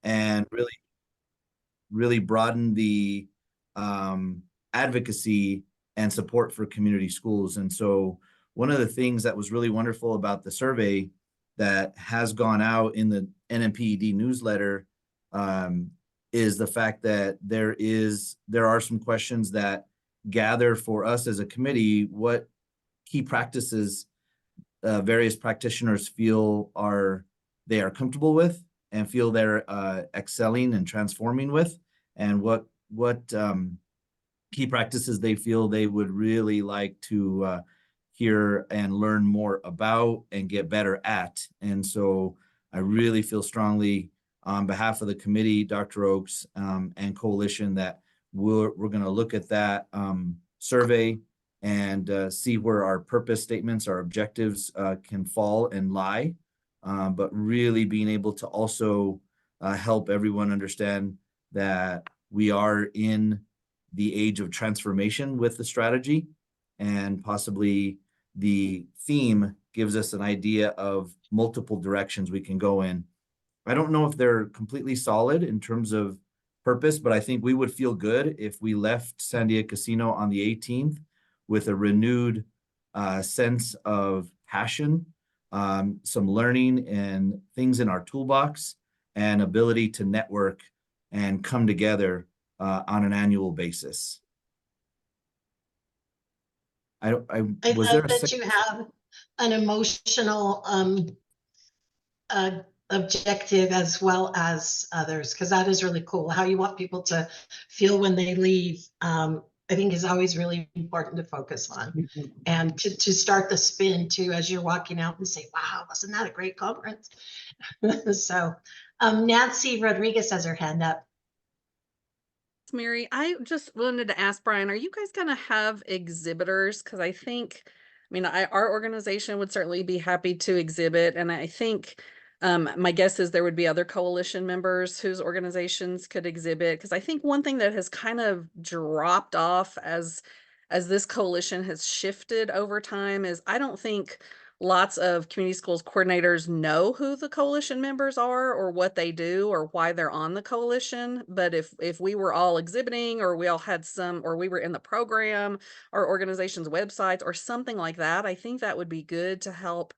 and really broaden the advocacy and support for community schools. And so one of the things that was really wonderful about the survey that has gone out in the NMPED newsletter is the fact that there are some questions that gather for us as a committee what key practices various practitioners feel they are comfortable with and feel they're excelling and transforming with, and what key practices they feel they would really like to hear and learn more about and get better at. And so I really feel strongly on behalf of the committee, Dr. Oakes, and Coalition, that we're going to look at that survey and see where our purpose statements, our objectives can fall and lie, but really being able to also help everyone understand that we are in the age of transformation with the strategy, and possibly the theme gives us an idea of multiple directions we can go in. I don't know if they're completely solid in terms of purpose, but I think we would feel good if we left Sandia Casino on the 18th with a renewed sense of passion, some learning and things in our toolbox, and ability to network and come together on an annual basis. I love that you have an emotional objective as well as others, because that is really cool. How you want people to feel when they leave, I think is always really important to focus on. And to start the spin too, as you're walking out and say, wow, wasn't that a great conference? So Nancy Rodriguez has her hand up. Mary, I just wanted to ask Brian, are you guys going to have exhibitors? Because I think, our organization would certainly be happy to exhibit. And I think my guess is there would be other coalition members whose organizations could exhibit. Because I think one thing that has kind of dropped off as this coalition has shifted over time is I don't think lots of community schools coordinators know who the coalition members are or what they do or why they're on the coalition. But if we were all exhibiting, or we all had or we were in the program, or organization's websites or something like that, I think that would be good to help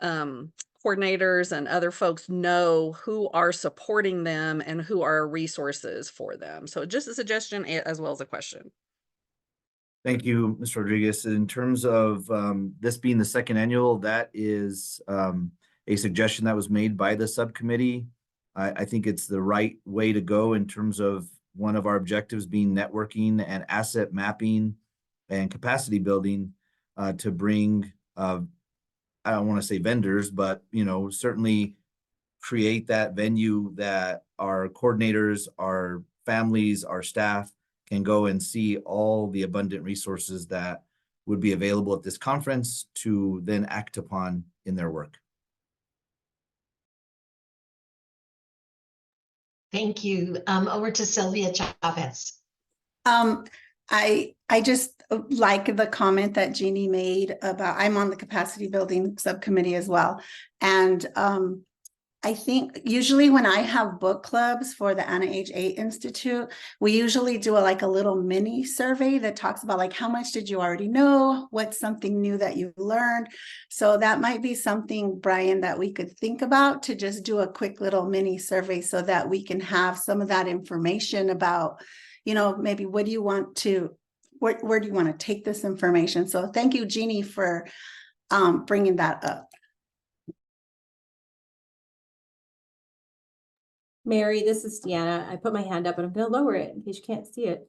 coordinators and other folks know who are supporting them and who are resources for them. So just a suggestion as well as a question. Thank you, Ms. Rodriguez. In terms of this being the second annual, that is a suggestion that was made by the subcommittee. I think it's the right way to go in terms of one of our objectives being networking and asset mapping and capacity building to bring, I don't want to say vendors, but certainly create that venue that our coordinators, our families, our staff can go and see all the abundant resources that would be available at this conference to then act upon in their work. Thank you. Over to Sylvia Chavez. I just like the comment that Jeannie made about, I'm on the capacity building subcommittee as well. And I think usually when I have book clubs for the Anna H. A. Institute, we usually do a little mini survey that talks about how much did you already know? What's something new that you learned? So that might be something, Brian, that we could think about, to just do a quick little mini survey so that we can have some of that information about, maybe what do you want to, where do you want to take this information? So thank you, Jeannie, for bringing that up. Mary, this is Deanna. I put my hand up and I'm going to lower it in case you can't see it.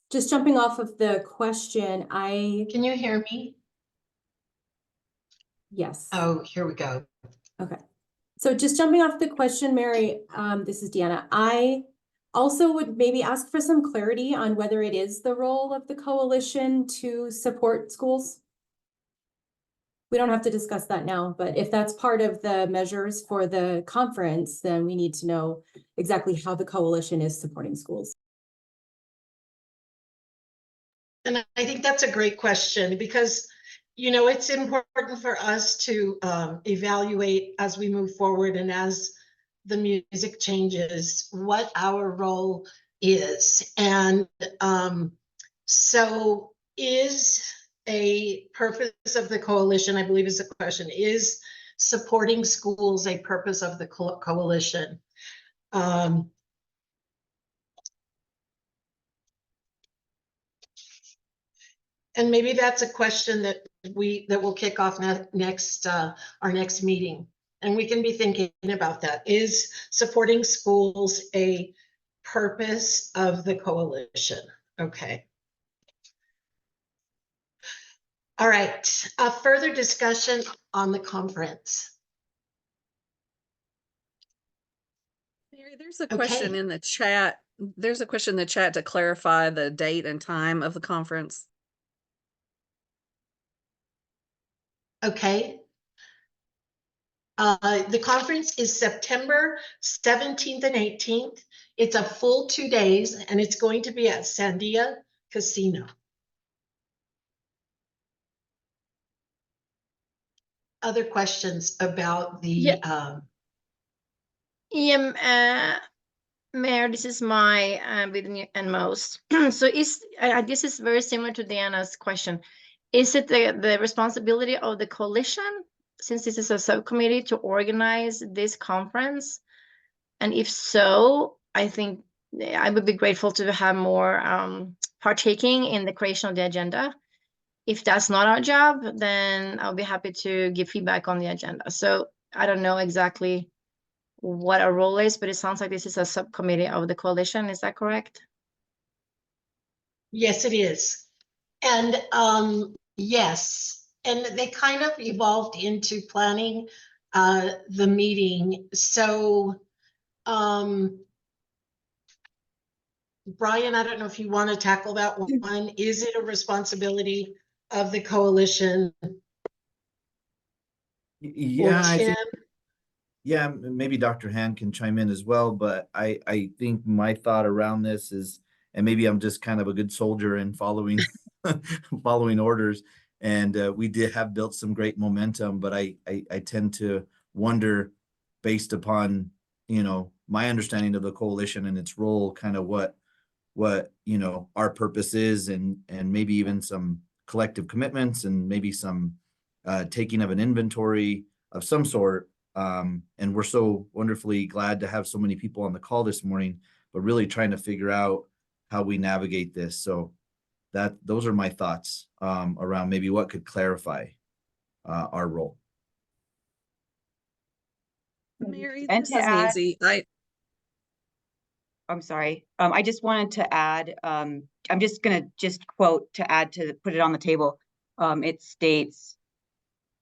Just jumping off of the question, Can you hear me? Yes. Oh, here we go. Okay. So just jumping off the question, Mary, this is Deanna. I also would maybe ask for some clarity on whether it is the role of the coalition to support schools. We don't have to discuss that now, but if that's part of the measures for the conference, then we need to know exactly how the coalition is supporting schools. And I think that's a great question, because you know, it's important for us to evaluate as we move forward and as the music changes, what our role is. And so is a purpose of the coalition, I believe is the question, is supporting schools a purpose of the coalition? And maybe that's a question that will kick off next our next meeting. And we can be thinking about that. Is supporting schools a purpose of the coalition? Okay. All right. Further discussion on the conference. Mary, there's a question Okay. in the chat. There's a question in the chat to clarify the date and time of the conference. Okay. The conference is September 17th and 18th. It's a full 2 days and it's going to be at Sandia Casino. Other questions about the Mayor, this is my with and most. So this is very similar to Diana's question. Is it the responsibility of the coalition, since this is a subcommittee, to organize this conference? And if so, I think I would be grateful to have more partaking in the creation of the agenda. If that's not our job, then I'll be happy to give feedback on the agenda. So I don't know exactly what our role is, but it sounds like this is a subcommittee of the coalition. Is that correct? Yes, it is. And yes, and they kind of evolved into planning the meeting. So Brian, I don't know if you want to tackle that one. Is it a responsibility of the coalition? Yeah, I think, Tim? yeah, maybe Dr. Han can chime in as well, but I think my thought around this is, and maybe I'm just kind of a good soldier in following following orders. And we did have built some great momentum, but I tend to wonder, based upon, you know, my understanding of the coalition and its role, kind of what you know our purpose is, and maybe even some collective commitments, and maybe some taking of an inventory of some sort. And we're so wonderfully glad to have so many people on the call this morning, but really trying to figure out how we navigate this. So those are my thoughts around maybe what could clarify our role. Mary, And this to is add- Nancy. I'm sorry. I just wanted to add, I'm just gonna quote to add to put it on the table. It states,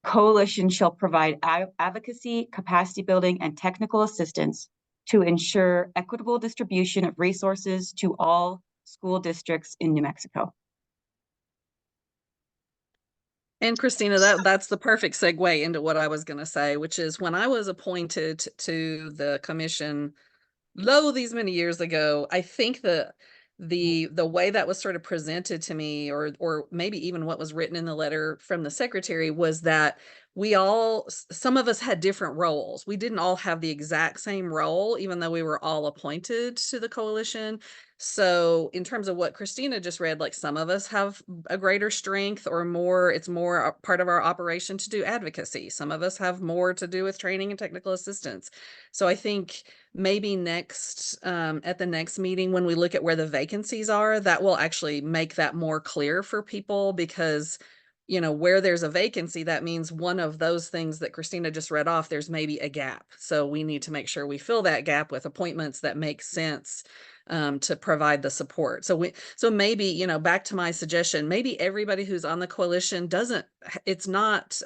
coalition shall provide advocacy, capacity building, and technical assistance to ensure equitable distribution of resources to all school districts in New Mexico. And Christina, that's the perfect segue into what I was going to say, which is when I was appointed to the commission these many years ago, I think the way that was sort of presented to me, or maybe even what was written in the letter from the secretary, was that some of us had different roles. We didn't all have the exact same role, even though we were all appointed to the coalition. So in terms of what Christina just read, like some of us have a greater strength or more, it's more a part of our operation to do advocacy. Some of us have more to do with training and technical assistance. So I think maybe next, at the next meeting, when we look at where the vacancies are, that will actually make that more clear for people, because you know, where there's a vacancy, that means one of those things that Christina just read off, there's maybe a gap. So we need to make sure we fill that gap with appointments that make sense to provide the support. So maybe, you know, back to my suggestion, maybe everybody who's on the coalition it's not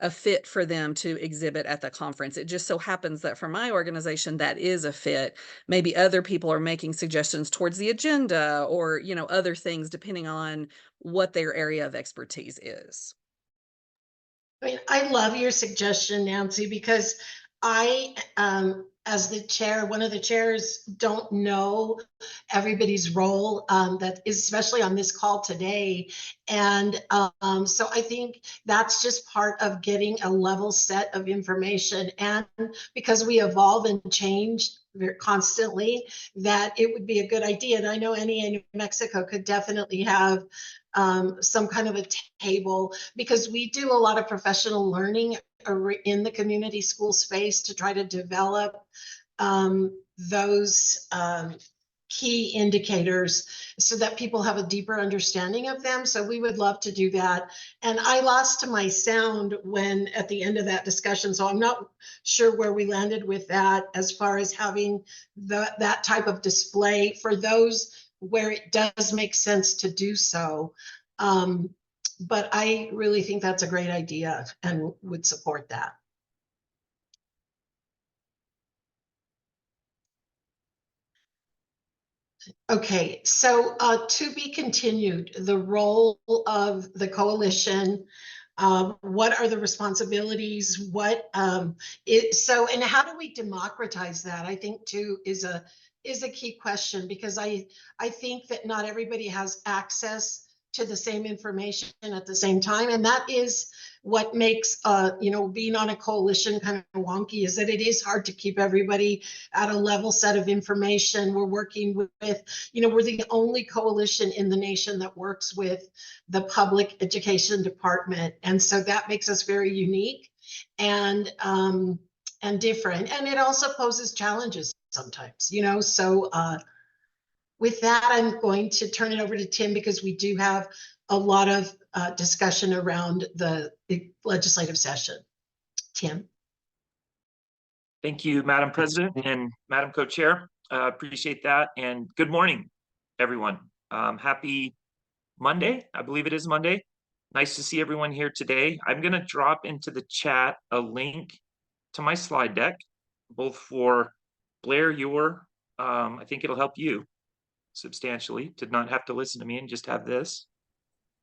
a fit for them to exhibit at the conference. It just so happens that for my organization, that is a fit. Maybe other people are making suggestions towards the agenda, or, you know, other things depending on what their area of expertise is. I mean, I love your suggestion, Nancy, because I as the chair, one of the chairs, don't know everybody's role, that is especially on this call today. And so I think that's just part of getting a level set of information. And because we evolve and change constantly, that it would be a good idea. And I know NEA New Mexico could definitely have some kind of a table, because we do a lot of professional learning in the community school space to try to develop those key indicators so that people have a deeper understanding of them. So we would love to do that. And I lost my sound when at the end of that discussion, so I'm not sure where we landed with that as far as having that type of display for those where it does make sense to do so. But I really think that's a great idea and would support that. Okay, so to be continued, the role of the coalition, what are the responsibilities, and how do we democratize that? I think too is a key question, because I think that not everybody has access to the same information at the same time, and that is what makes being on a coalition kind of wonky, is that it is hard to keep everybody at a level set of information. We're working with, we're the only coalition in the nation that works with the public education department, and so that makes us very unique and different, and it also poses challenges sometimes, so with that, I'm going to turn it over to Tim, because we do have a lot of discussion around the legislative session. Tim. Thank you, Madam President and Madam Co-Chair. Appreciate that. And good morning, everyone. Happy Monday. I believe it is Monday. Nice to see everyone here today. I'm going to drop into the chat a link to my slide deck, both for Blair, I think it'll help you substantially to not have to listen to me and just have this,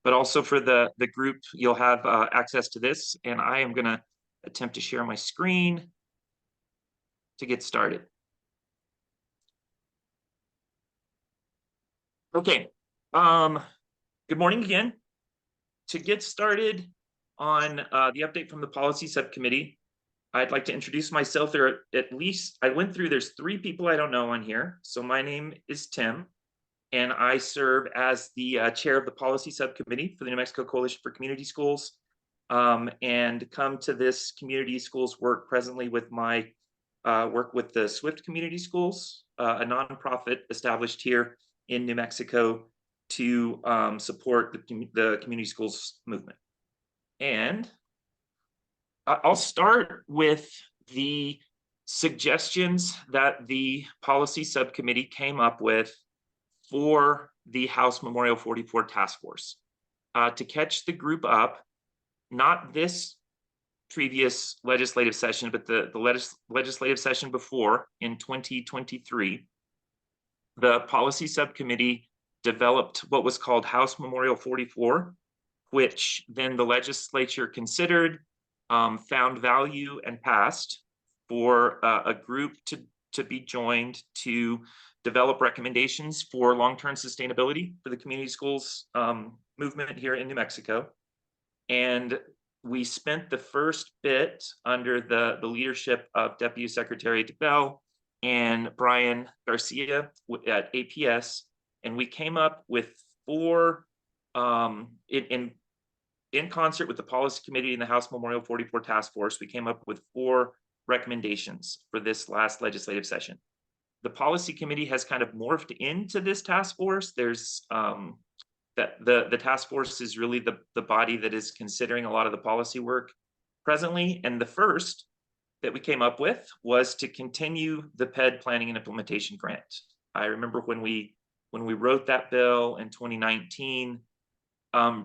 but also for the group, you'll have access to this, and I am going to attempt to share my screen to get started. Okay, good morning again. To get started on the update from the policy subcommittee, I'd like to introduce myself. There are there's 3 people I don't know on here. So my name is Tim, and I serve as the chair of the policy subcommittee for the New Mexico Coalition for Community Schools, and come to this community schools work presently with my work with the Swift Community Schools, a nonprofit established here in New Mexico to support the community schools movement. And I'll start with the suggestions that the policy subcommittee came up with for the House Memorial 44 Task Force. To catch the group up, not this previous legislative session, but the legislative session before in 2023, the policy subcommittee developed what was called House Memorial 44, which then the legislature considered, found value, and passed for a group to be joined to develop recommendations for long-term sustainability for the community schools movement here in New Mexico. And we spent the first bit under the leadership of Deputy Secretary DeBell and Brian Garcia at APS, and we came up with 4 in concert with the policy committee and the House Memorial 44 Task Force. We came up with 4 recommendations for this last legislative session. The policy committee has kind of morphed into this task force. There's the task force is really the body that is considering a lot of the policy work presently. And the first that we came up with was to continue the PED planning and implementation grant. I remember when we wrote that bill in 2019,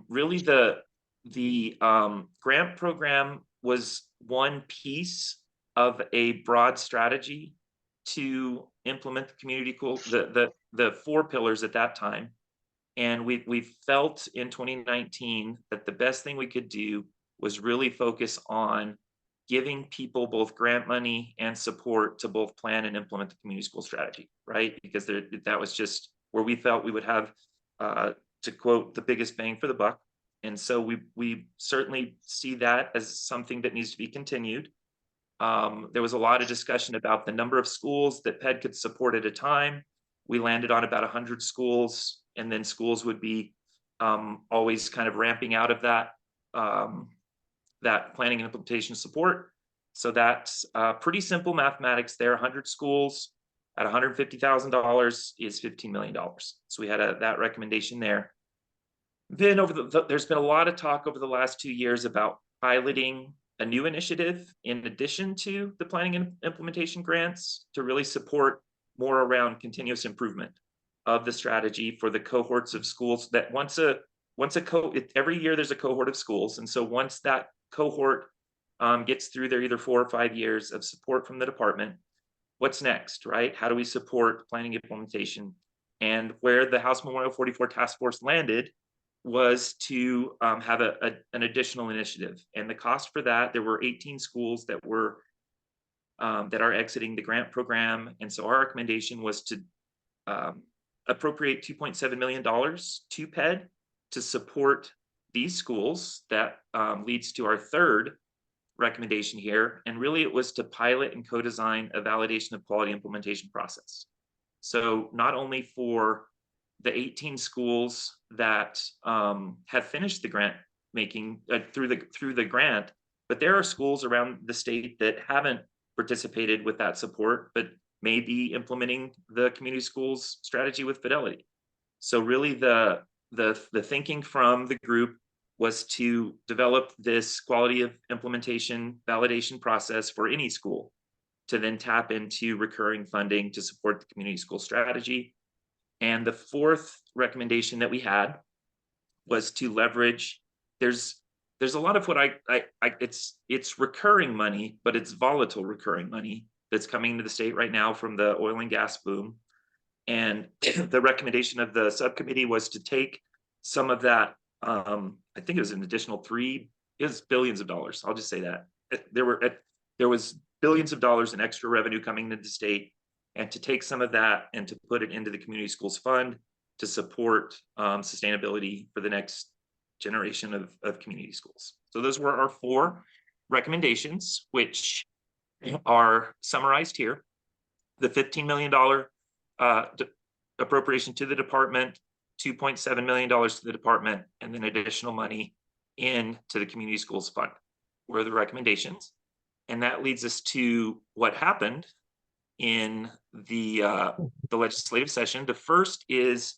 really the grant program was one piece of a broad strategy to implement the community the 4 pillars at that time. And we felt in 2019 that the best thing we could do was really focus on giving people both grant money and support to both plan and implement the community school strategy, right? Because that was just where we felt we would have, to quote, the biggest bang for the buck. And so we certainly see that as something that needs to be continued. There was a lot of discussion about the number of schools that PED could support at a time. We landed on about 100 schools, and then schools would be always kind of ramping out of that, that planning and implementation support. So that's pretty simple mathematics there. 100 schools at $150,000 is $15 million. So we had that recommendation there. Then there's been a lot of talk over the last 2 years about piloting a new initiative in addition to the planning and implementation grants to really support more around continuous improvement of the strategy for the cohorts of schools that every year there's a cohort of schools. And so once that cohort gets through their either 4 or 5 years of support from the department, what's next, right? How do we support planning implementation? And where the House Memorial 44 Task Force landed was to have an additional initiative. And the cost for that, there were 18 schools that were that are exiting the grant program. And so our recommendation was to appropriate $2.7 million to PED to support these schools. That leads to our third recommendation here. And really it was to pilot and co-design a validation of quality implementation process. So not only for the 18 schools that have finished the grant making through the grant, but there are schools around the state that haven't participated with that support, but may be implementing the community schools strategy with fidelity. So really the thinking from the group was to develop this quality of implementation validation process for any school to then tap into recurring funding to support the community school strategy. And the fourth recommendation that we had was to leverage, there's a lot of what it's recurring money, but it's volatile recurring money that's coming into the state right now from the oil and gas boom. And the recommendation of the subcommittee was to take some of that, I think it was an additional billions of dollars. I'll just say that. There was billions of dollars in extra revenue coming into the state, and to take some of that and to put it into the community schools fund to support sustainability for the next generation of community schools. So those were our 4 recommendations, which are summarized here. The $15 million appropriation to the department, $2.7 million to the department, and then additional money into the community schools fund were the recommendations. And that leads us to what happened in the legislative session. The first is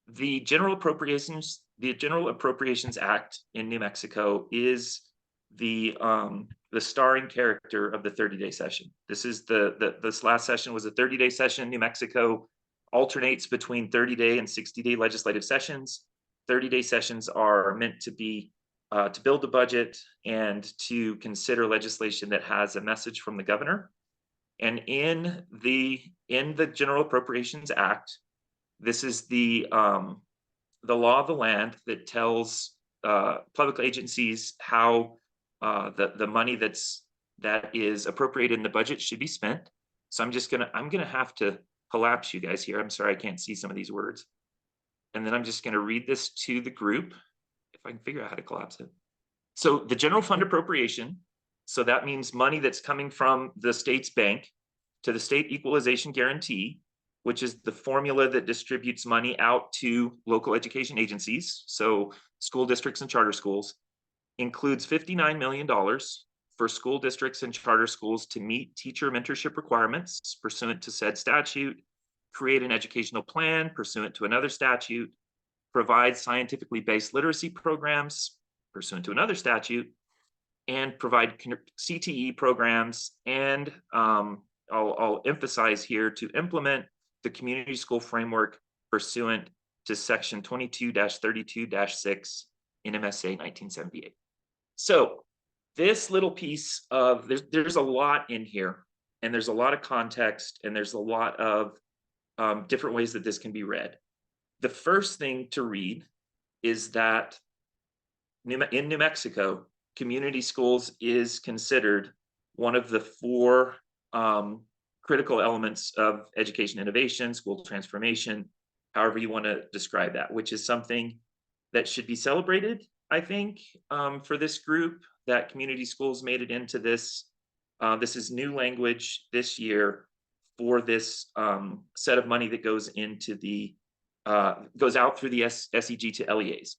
the General Appropriations Act in New Mexico is the starring character of the 30-day session. This is this last session was a 30-day session. New Mexico alternates between 30-day and 60-day legislative sessions. 30-day sessions are meant to be to build the budget and to consider legislation that has a message from the governor. And in the General Appropriations Act, this is the law of the land that tells public agencies how the money that is appropriated in the budget should be spent. So I'm gonna have to collapse you guys here. I'm sorry, I can't see some of these words. And then I'm just gonna read this to the group if I can figure out how to collapse it. So the general fund appropriation, so that means money that's coming from the state's bank to the state equalization guarantee, which is the formula that distributes money out to local education agencies, so school districts and charter schools, includes $59 million for school districts and charter schools to meet teacher mentorship requirements pursuant to said statute, create an educational plan pursuant to another statute, provide scientifically based literacy programs pursuant to another statute, and provide CTE programs, and I'll emphasize here, to implement the community school framework pursuant to section 22-32-6 in MSA 1978. So this little piece of, there's a lot in here, and there's a lot of context, and there's a lot of different ways that this can be read. The first thing to read is that in New Mexico, community schools is considered one of the four critical elements of education innovation, school transformation, however you want to describe that, which is something that should be celebrated, I think, for this group, that community schools made it into this. This is new language this year for this set of money that goes into the goes out through the SEG to LEAs.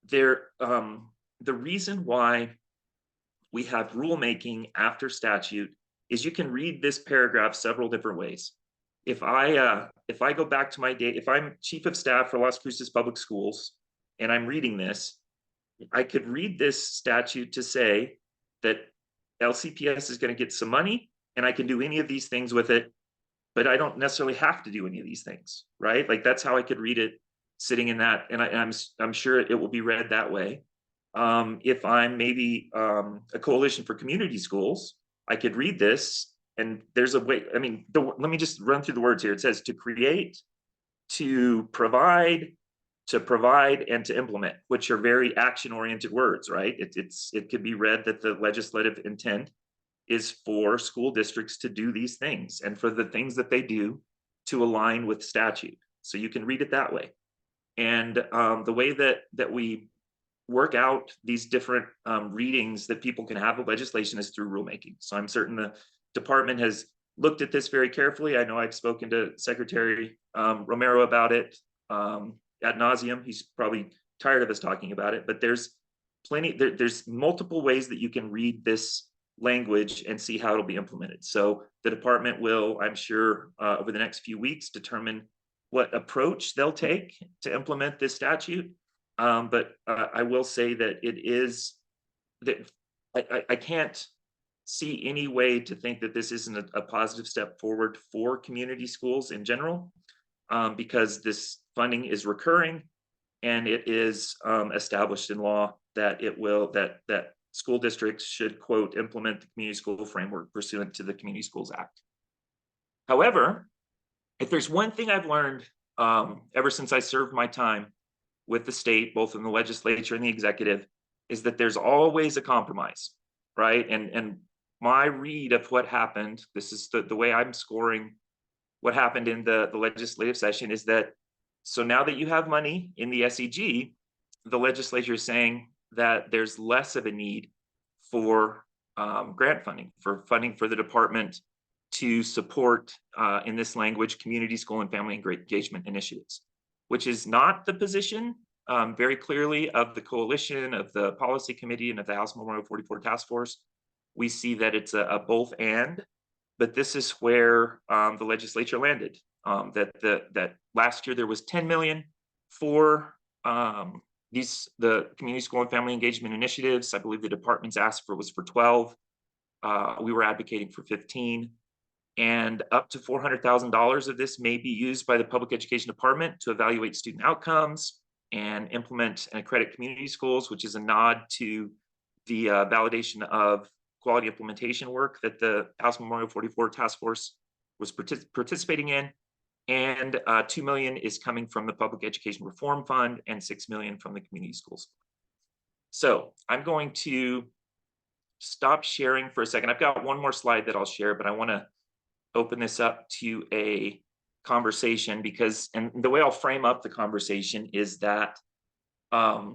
The reason why we have rulemaking after statute is you can read this paragraph several different ways. If I go back to my day, if I'm chief of staff for Las Cruces Public Schools and I'm reading this, I could read this statute to say that LCPS is going to get some money and I can do any of these things with it, but I don't necessarily have to do any of these things, right? Like that's how I could read it sitting in that, and I'm sure it will be read that way. If I'm maybe a coalition for community schools, I could read this, and there's a way. I mean, let me just run through the words here. It says to create, to provide, and to implement, which are very action-oriented words, right? It could be read that the legislative intent is for school districts to do these things and for the things that they do to align with statute. So you can read it that way. And the way that we work out these different readings that people can have of legislation is through rulemaking. So I'm certain the department has looked at this very carefully. I know I've spoken to Secretary Romero about it ad nauseum. He's probably tired of us talking about it, but there's there's multiple ways that you can read this language and see how it'll be implemented. So the department will, I'm sure, over the next few weeks, determine what approach they'll take to implement this statute. But I will say that it is that I can't see any way to think that this isn't a positive step forward for community schools in general, because this funding is recurring and it is established in law that it will, that school districts should, quote, implement the community school framework pursuant to the Community Schools Act. However, if there's one thing I've learned ever since I served my time with the state, both in the legislature and the executive, is that there's always a compromise, right? And my read of what happened, this is the way I'm scoring what happened in the legislative session, is that, so now that you have money in the SEG, the legislature is saying that there's less of a need for grant funding, for the department to support, in this language, community school and family engagement initiatives, which is not the position very clearly of the coalition, of the policy committee, and of the House Memorial 44 Task Force. We see that it's a both and, but this is where the legislature landed. That last year there was 10 million for the community school and family engagement initiatives. I believe the department's asked for was for 12. We were advocating for 15. And up to $400,000 of this may be used by the public education department to evaluate student outcomes and implement and accredit community schools, which is a nod to the validation of quality implementation work that the House Memorial 44 Task Force was participating in. And $2 million is coming from the Public Education Reform Fund and $6 million from the community schools. So I'm going to stop sharing for a second. I've got one more slide that I'll share, but I want to open this up to a conversation because, and the way I'll frame up the conversation is that, I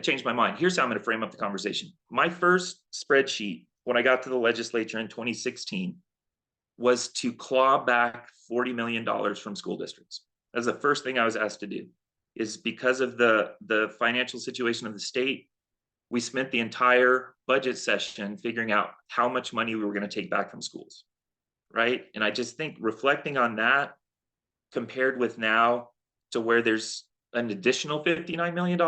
changed my mind. Here's how I'm going to frame up the conversation. My first spreadsheet when I got to the legislature in 2016 was to claw back $40 million from school districts. That's the first thing I was asked to do, is because of the financial situation of the state. We spent the entire budget session figuring out how much money we were going to take back from schools, right? And I just think reflecting on that, compared with now to where there's an additional $59 million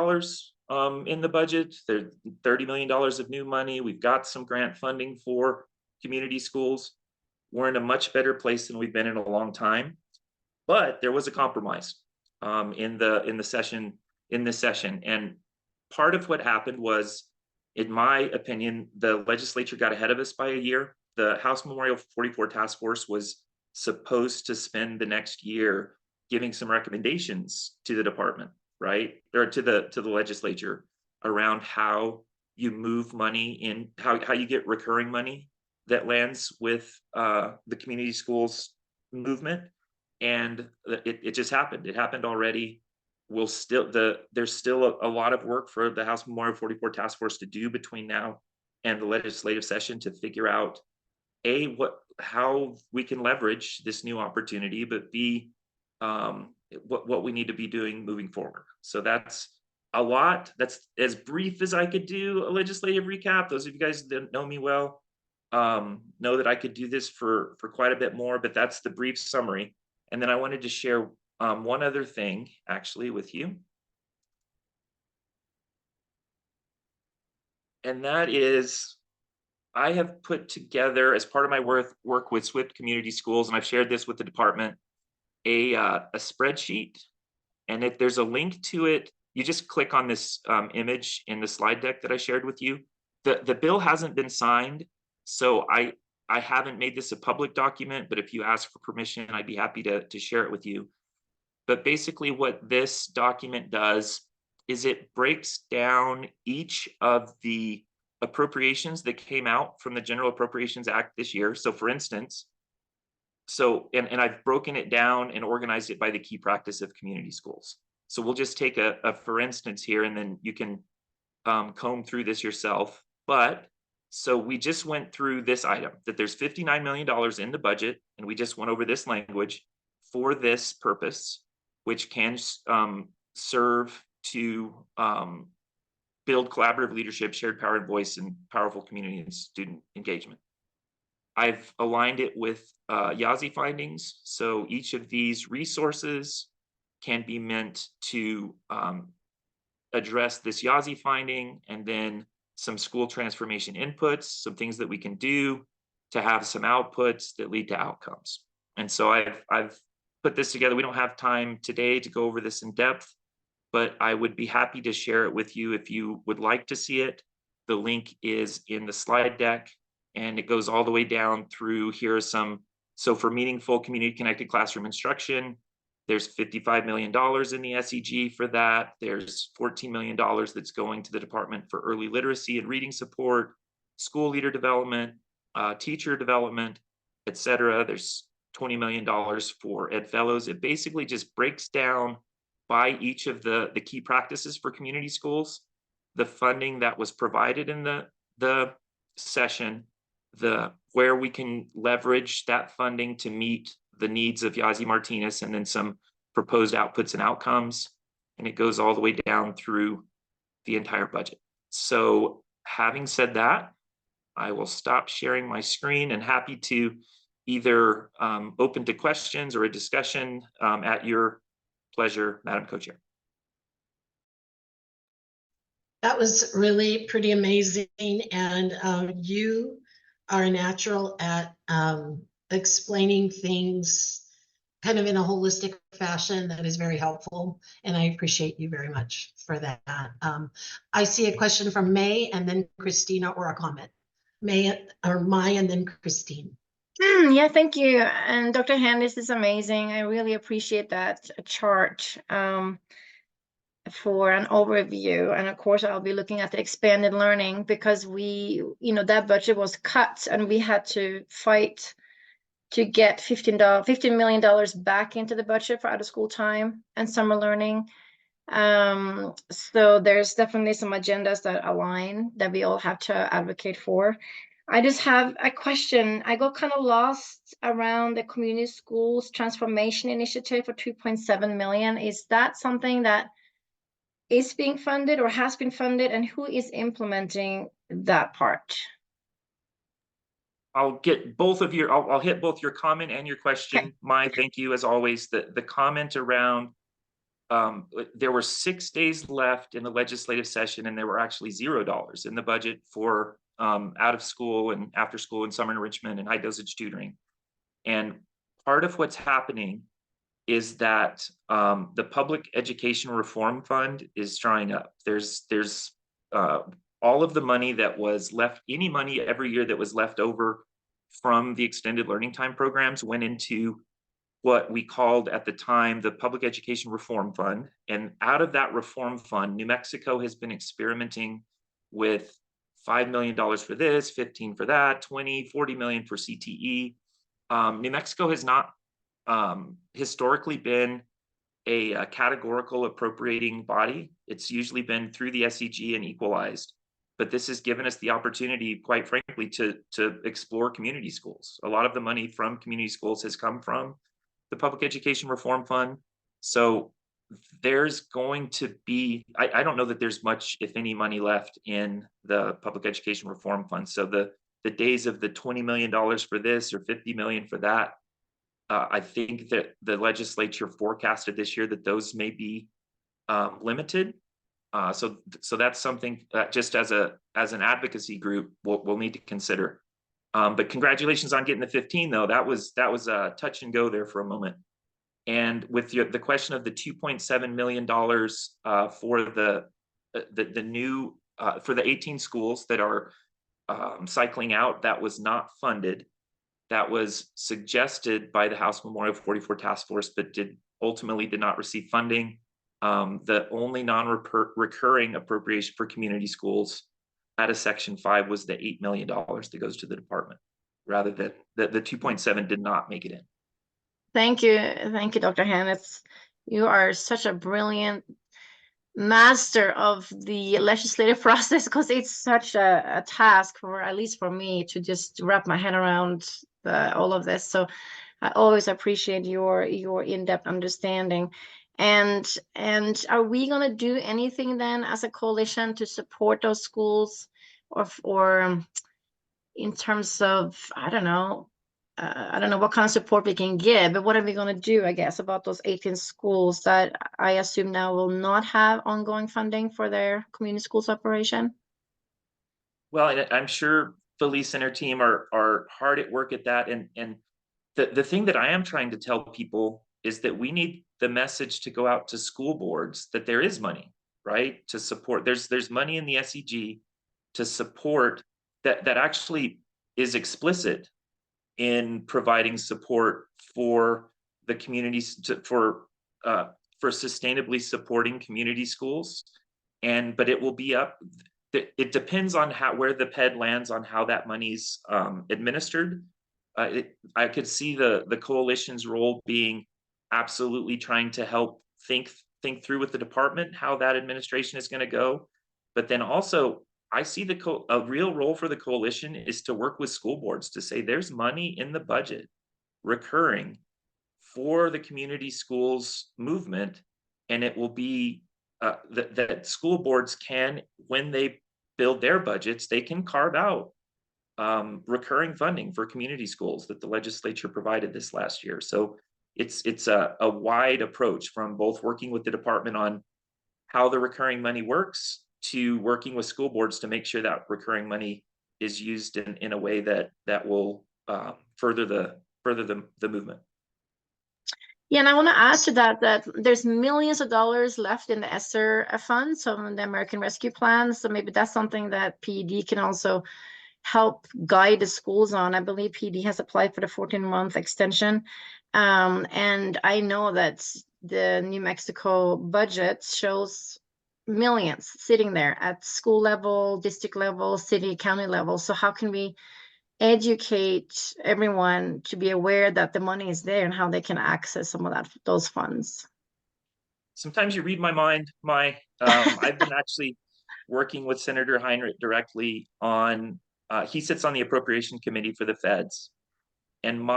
in the budget, there's $30 million of new money. We've got some grant funding for community schools. We're in a much better place than we've been in a long time. But there was a compromise in this session. And part of what happened was, in my opinion, the legislature got ahead of us by a year. The House Memorial 44 Task Force was supposed to spend the next year giving some recommendations to the department, right? Or to the legislature around how you move money in, how you get recurring money that lands with the community schools movement. And it just happened. It happened already. We'll still, there's still a lot of work for the House Memorial 44 Task Force to do between now and the legislative session to figure out how we can leverage this new opportunity, but B, what we need to be doing moving forward. So that's a lot. That's as brief as I could do a legislative recap. Those of you guys that know me well know that I could do this for quite a bit more, but that's the brief summary. And then I wanted to share one other thing actually with you. And that is, I have put together, as part of my work with Swift Community Schools, and I've shared this with the department, a spreadsheet. And if there's a link to it, you just click on this image in the slide deck that I shared with you. The bill hasn't been signed, so I haven't made this a public document, but if you ask for permission, I'd be happy to share it with you. But basically what this document does is it breaks down each of the appropriations that came out from the General Appropriations Act this year. So for instance, and I've broken it down and organized it by the key practice of community schools. So we'll just take a for instance here, and then you can comb through this yourself. But so we just went through this item, that there's $59 million in the budget, and we just went over this language for this purpose, which can serve to build collaborative leadership, shared power and voice, and powerful community and student engagement. I've aligned it with YASI findings. So each of these resources can be meant to address this YASI finding, and then some school transformation inputs, some things that we can do to have some outputs that lead to outcomes. And so I've put this together. We don't have time today to go over this in depth, but I would be happy to share it with you if you would like to see it. The link is in the slide deck, and it goes all the way down through. Here are some, so for meaningful community connected classroom instruction, there's $55 million in the SEG for that. There's $14 million that's going to the Department for Early Literacy and Reading Support, school leader development, teacher development, etc. There's $20 million for Ed Fellows. It basically just breaks down by each of the key practices for community schools, the funding that was provided in the session, where we can leverage that funding to meet the needs of Yazi Martinez, and then some proposed outputs and outcomes. And it goes all the way down through the entire budget. So having said that, I will stop sharing my screen and happy to either open to questions or a discussion at your pleasure, Madam Co-Chair. That was really pretty amazing. And you are a natural at explaining things kind of in a holistic fashion that is very helpful. And I appreciate you very much for that. I see a question from May, and then Christina, or a comment. May or Mai, and then Christine. Yeah, thank you. And Dr. Hand, this is amazing. I really appreciate that chart for an overview. And of course, I'll be looking at the expanded learning, because that budget was cut and we had to fight to get $15 million back into the budget for out of school time and summer learning. So there's definitely some agendas that align that we all have to advocate for. I just have a question. I got kind of lost around the community schools transformation initiative for 2.7 million. Is that something that is being funded or has been funded, and who is implementing that part? I'll get both of your, I'll hit both your comment and your question. Okay. Mai, thank you as always. The comment around, there were 6 days left in the legislative session, and there were actually $0 in the budget for out of school and after school and summer enrichment and high dosage tutoring. And part of what's happening is that the Public Education Reform Fund is drying up. There's all of the money that was left, any money every year that was left over from the extended learning time programs went into what we called at the time the Public Education Reform Fund. And out of that reform fund, New Mexico has been experimenting with $5 million for this, 15 for that, 20, 40 million for CTE. New Mexico has not historically been a categorical appropriating body. It's usually been through the SEG and equalized, but this has given us the opportunity, quite frankly, to explore community schools. A lot of the money from community schools has come from the Public Education Reform Fund. So there's going to be, I don't know that there's much, if any, money left in the Public Education Reform Fund. So the days of the $20 million for this or 50 million for that, I think that the legislature forecasted this year that those may be limited. So that's something that just as an advocacy group we'll need to consider. But congratulations on getting the 15 though. That was a touch and go there for a moment. And with the question of the $2.7 million for the new for the 18 schools that are cycling out, that was not funded. That was suggested by the House Memorial 44 Task Force, but ultimately did not receive funding. The only non-recurring appropriation for community schools out of Section 5 was the $8 million that goes to the department, rather than the 2.7 did not make it in. Thank you, Dr. Han. You are such a brilliant master of the legislative process, because it's such a task for, at least for me, to just wrap my head around all of this. So I always appreciate your in-depth understanding. And are we going to do anything then as a coalition to support those schools, or in terms of, I don't know what kind of support we can give, but what are we going to do, I guess, about those 18 schools that I assume now will not have ongoing funding for their community schools operation? Well, I'm sure Felice and her team are hard at work at that. And the thing that I am trying to tell people is that we need the message to go out to school boards that there is money, right? To support, there's money in the SEG to support that actually is explicit in providing support for the communities for sustainably supporting community schools. But it will be up, it depends on where the PED lands on how that money's administered. I could see the coalition's role being absolutely trying to help think through with the department how that administration is going to go. But then also, I see a real role for the coalition is to work with school boards to say there's money in the budget recurring for the community schools movement, and it will be that school boards can, when they build their budgets, they can carve out recurring funding for community schools that the legislature provided this last year. So it's a wide approach, from both working with the department on how the recurring money works to working with school boards to make sure that recurring money is used in a way that will further the movement. Yeah, and I want to add to that there's millions of dollars left in the ESSER fund, so the American Rescue Plan. So maybe that's something that PED can also help guide the schools on. I believe PED has applied for the 14-month extension. And I know that the New Mexico budget shows millions sitting there at school level, district level, city, county level. So how can we educate everyone to be aware that the money is there and how they can access some of those funds? Sometimes you read my mind. I've been actually working with Senator Heinrich directly on, he sits on the appropriation committee for the feds. And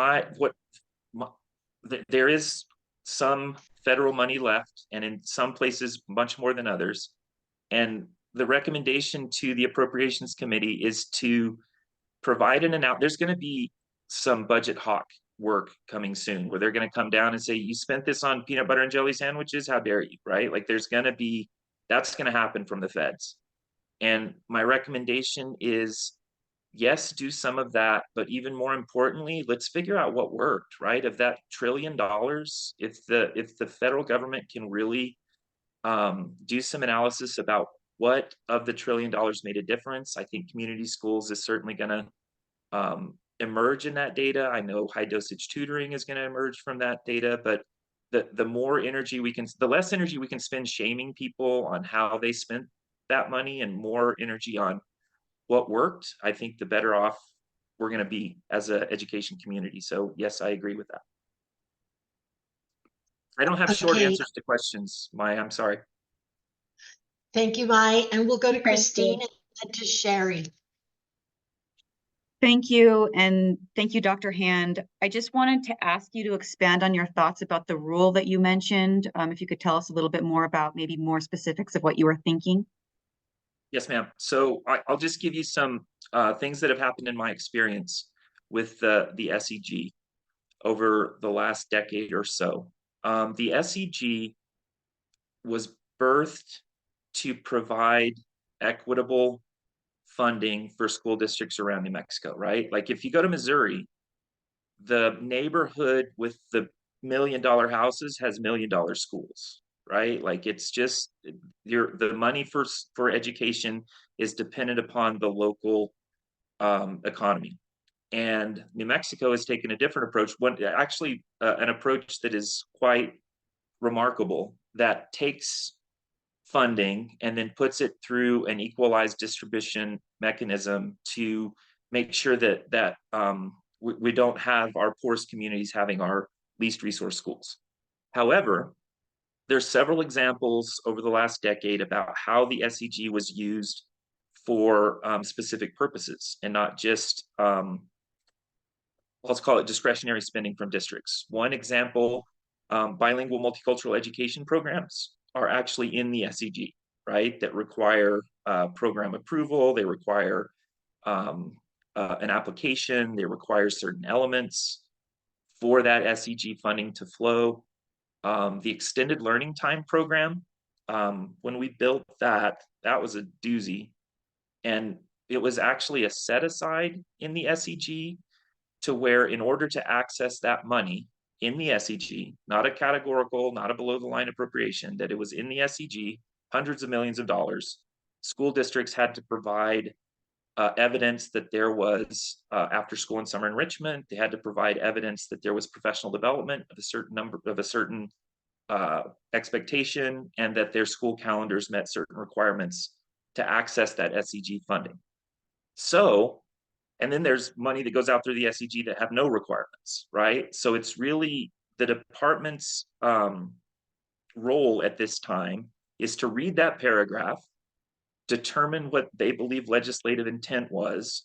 there is some federal money left, and in some places much more than others. And the recommendation to the appropriations committee is to provide there's going to be some budget hawk work coming soon, where they're going to come down and say, you spent this on peanut butter and jelly sandwiches, how dare you, right? Like that's going to happen from the feds. And my recommendation is, yes, do some of that, but even more importantly, let's figure out what worked, right? Of that $1 trillion, if the federal government can really do some analysis about what of the $1 trillion made a difference, I think community schools is certainly going to emerge in that data. I know high dosage tutoring is going to emerge from that data, but the more energy the less energy we can spend shaming people on how they spent that money, and more energy on what worked, I think the better off we're going to be as an education community. So yes, I agree with that. I don't have short Okay. answers to questions, Maya. I'm sorry. Thank you, Mai. And we'll go to Thank Christine you. and to Sherry. Thank you, and thank you, Dr. Hand. I just wanted to ask you to expand on your thoughts about the rule that you mentioned. If you could tell us a little bit more about maybe more specifics of what you were thinking. Yes, ma'am. So I'll just give you some things that have happened in my experience with the SEG over the last decade or so. The SEG was birthed to provide equitable funding for school districts around New Mexico, right? Like if you go to Missouri, the neighborhood with the $1 million houses has $1 million schools, right? Like it's just the money for education is dependent upon the local economy. And New Mexico has taken a different approach, an approach that is quite remarkable, that takes funding and then puts it through an equalized distribution mechanism to make sure that we don't have our poorest communities having our least resource schools. However, there's several examples over the last decade about how the SEG was used for specific purposes and not just let's call it discretionary spending from districts. One example, bilingual multicultural education programs are actually in the SEG, right? That require program approval, they require an application, they require certain elements for that SEG funding to flow. The extended learning time program, when we built that was a doozy. And it was actually a set aside in the SEG to where in order to access that money in the SEG, not a categorical, not a below the line appropriation, that it was in the SEG, hundreds of millions of dollars, school districts had to provide evidence that there was after school and summer enrichment. They had to provide evidence that there was professional development of a certain number of a certain expectation, and that their school calendars met certain requirements to access that SEG funding. So, and then there's money that goes out through the SEG that have no requirements, right? So it's really the department's role at this time is to read that paragraph, determine what they believe legislative intent was,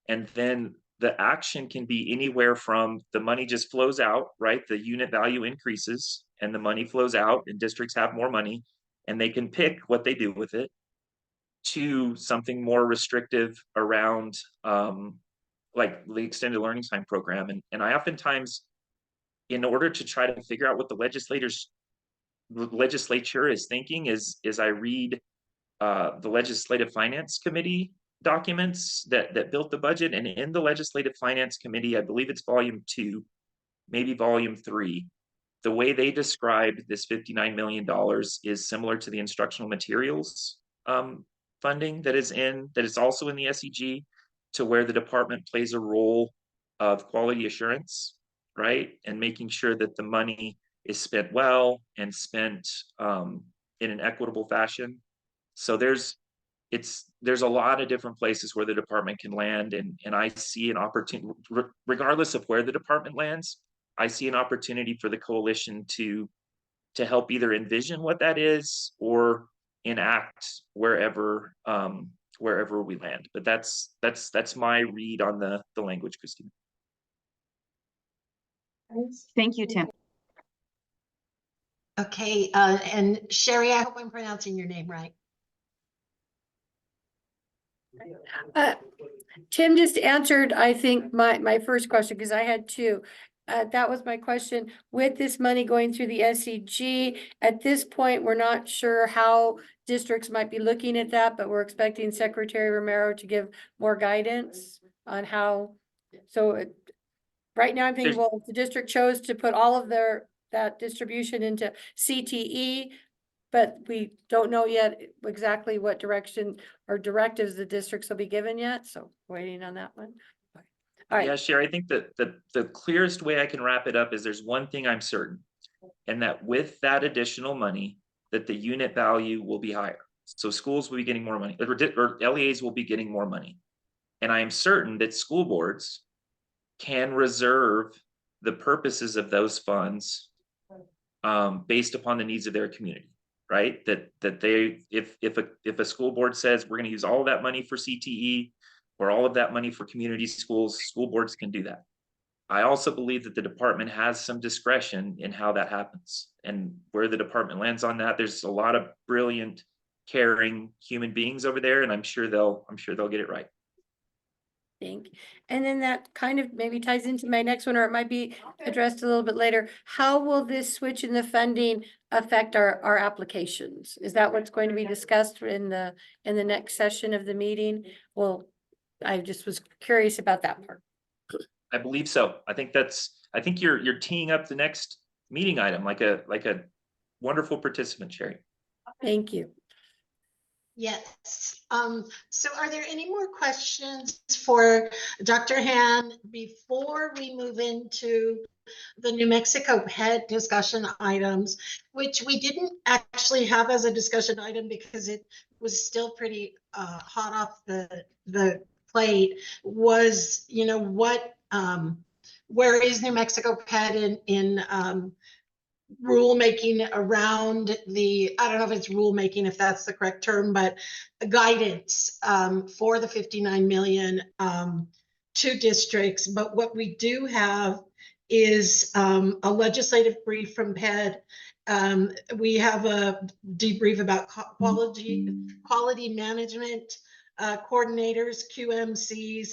and then the action can be anywhere from the money just flows out, right? The unit value increases and the money flows out and districts have more money and they can pick what they do with it, to something more restrictive around like the extended learning time program. And I oftentimes, in order to try to figure out what the legislature is thinking, is I read the Legislative Finance Committee documents that built the budget. And in the Legislative Finance Committee, I believe it's volume 2, maybe volume 3, the way they described this $59 million is similar to the instructional materials funding that is also in the SEG, to where the department plays a role of quality assurance, right? And making sure that the money is spent well and spent in an equitable fashion. So there's a lot of different places where the department can land, and I see an opportunity, regardless of where the department lands, I see an opportunity for the coalition to help either envision what that is or enact wherever we land. But that's my read on the language, Christine. Thank you, Tim. Okay, and Sherry, I hope I'm pronouncing your name right. Tim just answered, I think, my first question, because I had two. That was my question. With this money going through the SEG, at this point, we're not sure how districts might be looking at that, but we're expecting Secretary Romero to give more guidance on how. So right now I'm thinking, well, if the district chose to put all of that distribution into CTE, but we don't know yet exactly what direction or directives the districts will be given yet. So waiting on that one. All right. Yeah, Sherry, I think that the clearest way I can wrap it up is there's one thing I'm certain, and that with that additional money, that the unit value will be higher. So schools will be getting more money, or LEAs will be getting more money. And I am certain that school boards can reserve the purposes of those funds based upon the needs of their community, right? That they, if a school board says we're going to use all of that money for CTE or all of that money for community schools, school boards can do that. I also believe that the department has some discretion in how that happens, and where the department lands on that. There's a lot of brilliant, caring human beings over there, and I'm sure they'll get it right. Think. And then that kind of maybe ties into my next one, or it might be addressed a little bit later. How will this switch in the funding affect our applications? Is that what's going to be discussed in the next session of the meeting? Well, I just was curious about that part. I believe so. I think you're teeing up the next meeting item like a wonderful participant, Sherry. Thank you. Yes. So are there any more questions for Dr. Han before we move into the New Mexico PED discussion items, which we didn't actually have as a discussion item because it was still pretty hot off the plate, was, you know, what where is New Mexico PED in rulemaking around the, I don't know if it's rulemaking, if that's the correct term, but guidance for the 59 million to districts. But what we do have is a legislative brief from PED. We have a debrief about quality management coordinators, QMCs,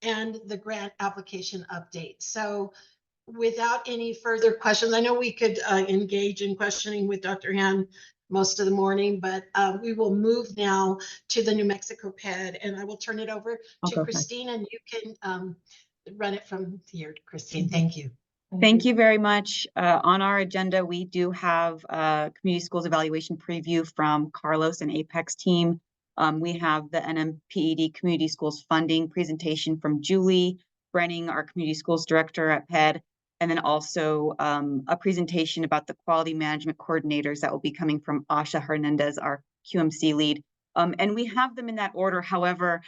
and the grant application update. So without any further questions, I know we could engage in questioning with Dr. Han most of the morning, but we will move now to the New Mexico PED, and I will turn it over to Christine, and you can run it from here, Christine. Thank you. Thank you very much. On our agenda, we do have a community schools evaluation preview from Carlos and Apex team. We have the NMPED community schools funding presentation from Julie Brenning, our community schools director at PED, and then also a presentation about the quality management coordinators that will be coming from Asha Hernandez, our QMC lead. And we have them in that order. However,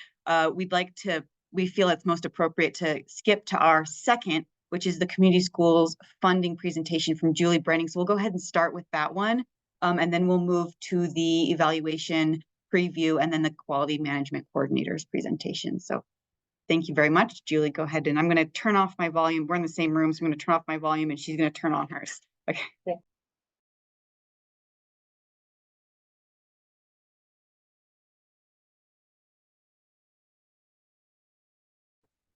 we feel it's most appropriate to skip to our second, which is the community schools funding presentation from Julie Brenning. So we'll go ahead and start with that one. And then we'll move to the evaluation preview and then the quality management coordinators presentation. So thank you very much, Julie. Go ahead, and I'm going to turn off my volume. We're in the same room, so I'm going to turn off my volume and she's going to turn on hers. Okay. Yeah.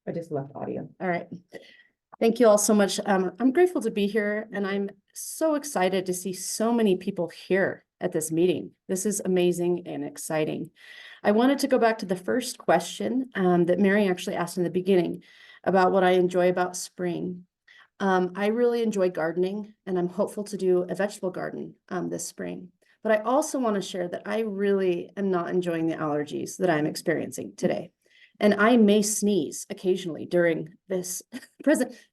I just left audio. All right. Thank you all so much. I'm grateful to be here, and I'm so excited to see so many people here at this meeting. This is amazing and exciting. I wanted to go back to the first question that Mary actually asked in the beginning about what I enjoy about spring. I really enjoy gardening, and I'm hopeful to do a vegetable garden this spring. But I also want to share that I really am not enjoying the allergies that I'm experiencing today. And I may sneeze occasionally during this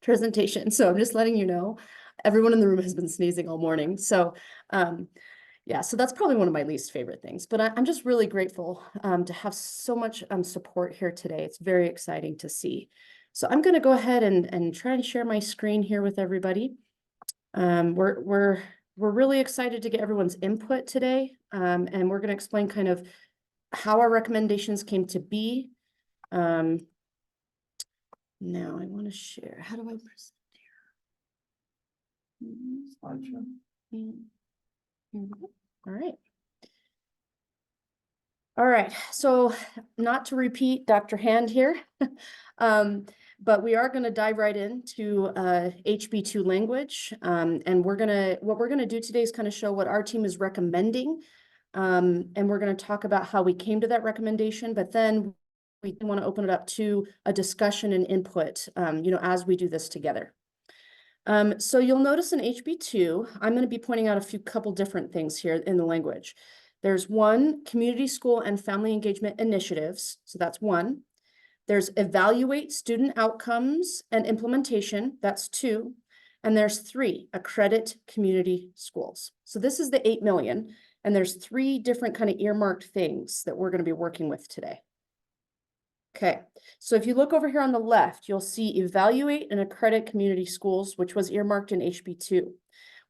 presentation. So I'm just letting you know, everyone in the room has been sneezing all morning. So yeah, so that's probably one of my least favorite things, but I'm just really grateful to have so much support here today. It's very exciting to see. So I'm going to go ahead and try and share my screen here with everybody. We're really excited to get everyone's input today, and we're going to explain kind of how our recommendations came to be. Now I want to share. How do I present here? All right. All right. So not to repeat Dr. Hand here, but we are going to dive right into HB2 language. And what we're going to do today is kind of show what our team is recommending. And we're going to talk about how we came to that recommendation, but then we want to open it up to a discussion and input, as we do this together. So you'll notice in HB2, I'm going to be pointing out a couple different things here in the language. There's one, community school and family engagement initiatives. So that's one. There's evaluate student outcomes and implementation. That's two. And there's three, accredit community schools. So this is the 8 million. And there's three different kind of earmarked things that we're going to be working with today. Okay, so if you look over here on the left, you'll see evaluate and accredit community schools, which was earmarked in HB2.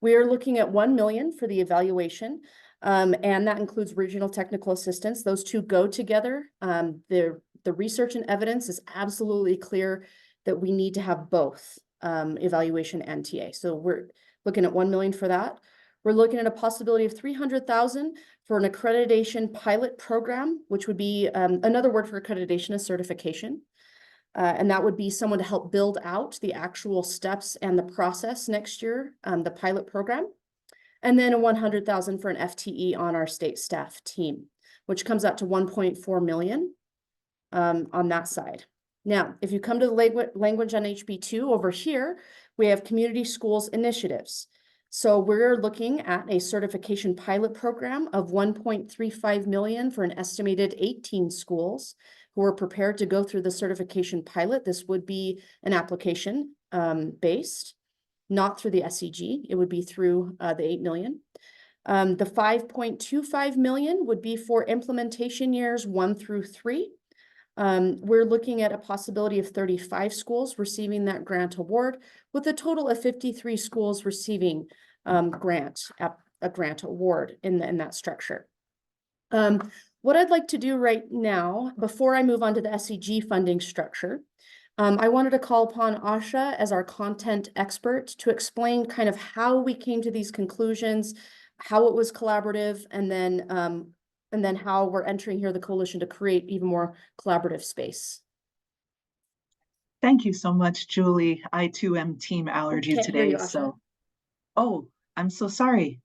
We are looking at 1 million for the evaluation, and that includes regional technical assistance. Those two go together. The research and evidence is absolutely clear that we need to have both evaluation and TA. So we're looking at 1 million for that. We're looking at a possibility of 300,000 for an accreditation pilot program, which would be another word for accreditation is certification. And that would be someone to help build out the actual steps and the process next year, the pilot program. And then a 100,000 for an FTE on our state staff team, which comes out to 1.4 million on that side. Now, if you come to the language on HB2 over here, we have community schools initiatives. So we're looking at a certification pilot program of 1.35 million for an estimated 18 schools who are prepared to go through the certification pilot. This would be an application based, not through the SEG. It would be through the 8 million. The 5.25 million would be for implementation years 1 through 3. We're looking at a possibility of 35 schools receiving that grant award, with a total of 53 schools receiving a grant award in that structure. What I'd like to do right now, before I move on to the SEG funding structure, I wanted to call upon Asha as our content expert to explain kind of how we came to these conclusions, how it was collaborative, and then how we're entering here the coalition to create even more collaborative space. Thank you so much, Julie. I too am team allergy Can't hear today, you, Asha. so. Oh, I'm so sorry.